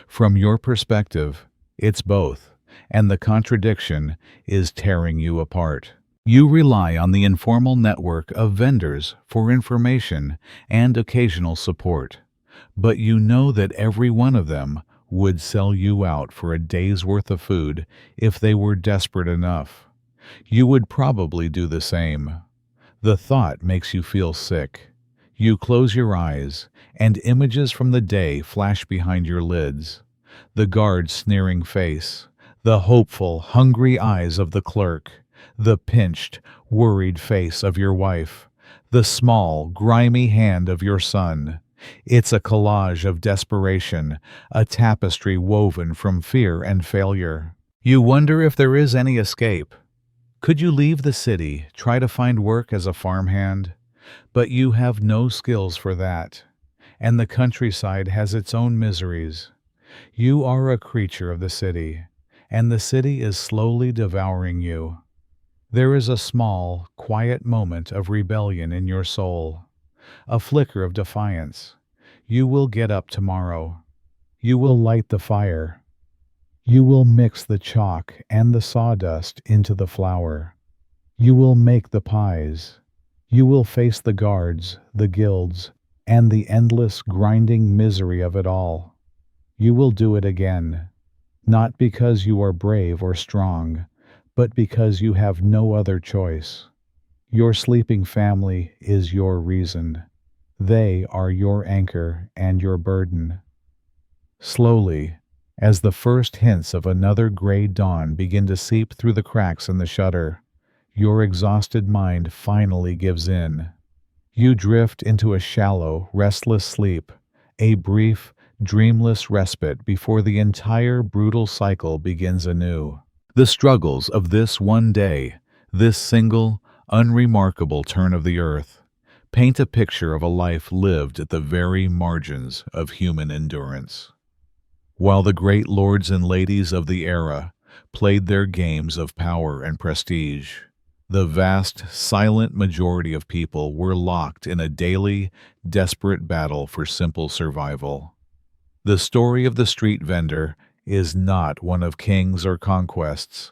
From your perspective, it's both, and the contradiction is tearing you apart. You rely on the informal network of vendors for information and occasional support, but you know that every one of them would sell you out for a day's worth of food if they were desperate enough. You would probably do the same. The thought makes you feel sick. You close your eyes, and images from the day flash behind your lids. The guard's sneering face, the hopeful, hungry eyes of the clerk, the pinched, worried face of your wife, the small, grimy hand of your son. It's a collage of desperation, a tapestry woven from fear and failure. You wonder if there is any escape. Could you leave the city, try to find work as a farmhand? But you have no skills for that, and the countryside has its own miseries. You are a creature of the city, and the city is slowly devouring you. There is a small, quiet moment of rebellion in your soul, a flicker of defiance. You will get up tomorrow. You will light the fire. You will mix the chalk and the sawdust into the flour. You will make the pies. You will face the guards, the guilds, and the endless grinding misery of it all. You will do it again, not because you are brave or strong, but because you have no other choice. Your sleeping family is your reason. They are your anchor and your burden. Slowly, as the first hints of another gray dawn begin to seep through the cracks in the shutter, your exhausted mind finally gives in. You drift into a shallow, restless sleep, a brief, dreamless respite before the entire brutal cycle begins anew. The struggles of this one day, this single, unremarkable turn of the earth, paint a picture of a life lived at the very margins of human endurance. While the great lords and ladies of the era played their games of power and prestige, the vast, silent majority of people were locked in a daily, desperate battle for simple survival. The story of the street vendor is not one of kings or conquests,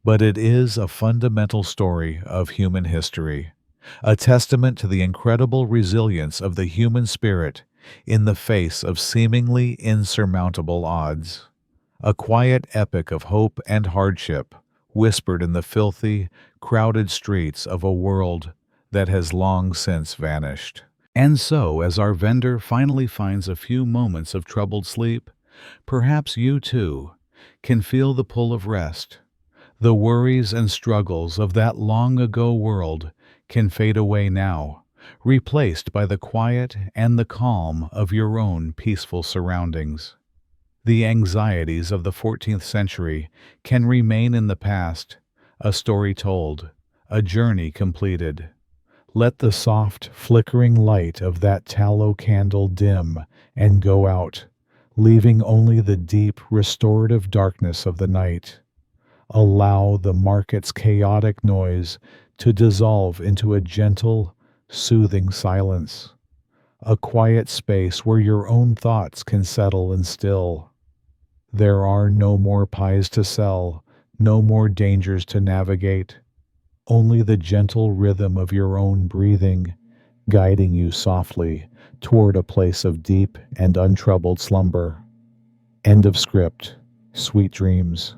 but it is a fundamental story of human history, a testament to the incredible resilience of the human spirit in the face of seemingly insurmountable odds. A quiet epic of hope and hardship, whispered in the filthy, crowded streets of a world that has long since vanished. And so, as our vendor finally finds a few moments of troubled sleep, perhaps you too can feel the pull of rest. The worries and struggles of that long-ago world can fade away now, replaced by the quiet and the calm of your own peaceful surroundings. The anxieties of the 14th century can remain in the past, a story told, a journey completed. Let the soft, flickering light of that tallow candle dim and go out, leaving only the deep, restorative darkness of the night. Allow the market's chaotic noise to dissolve into a gentle, soothing silence, a quiet space where your own thoughts can settle and still. There are no more pies to sell, no more dangers to navigate, only the gentle rhythm of your own breathing, guiding you softly toward a place of deep and untroubled slumber. End of script. Sweet dreams.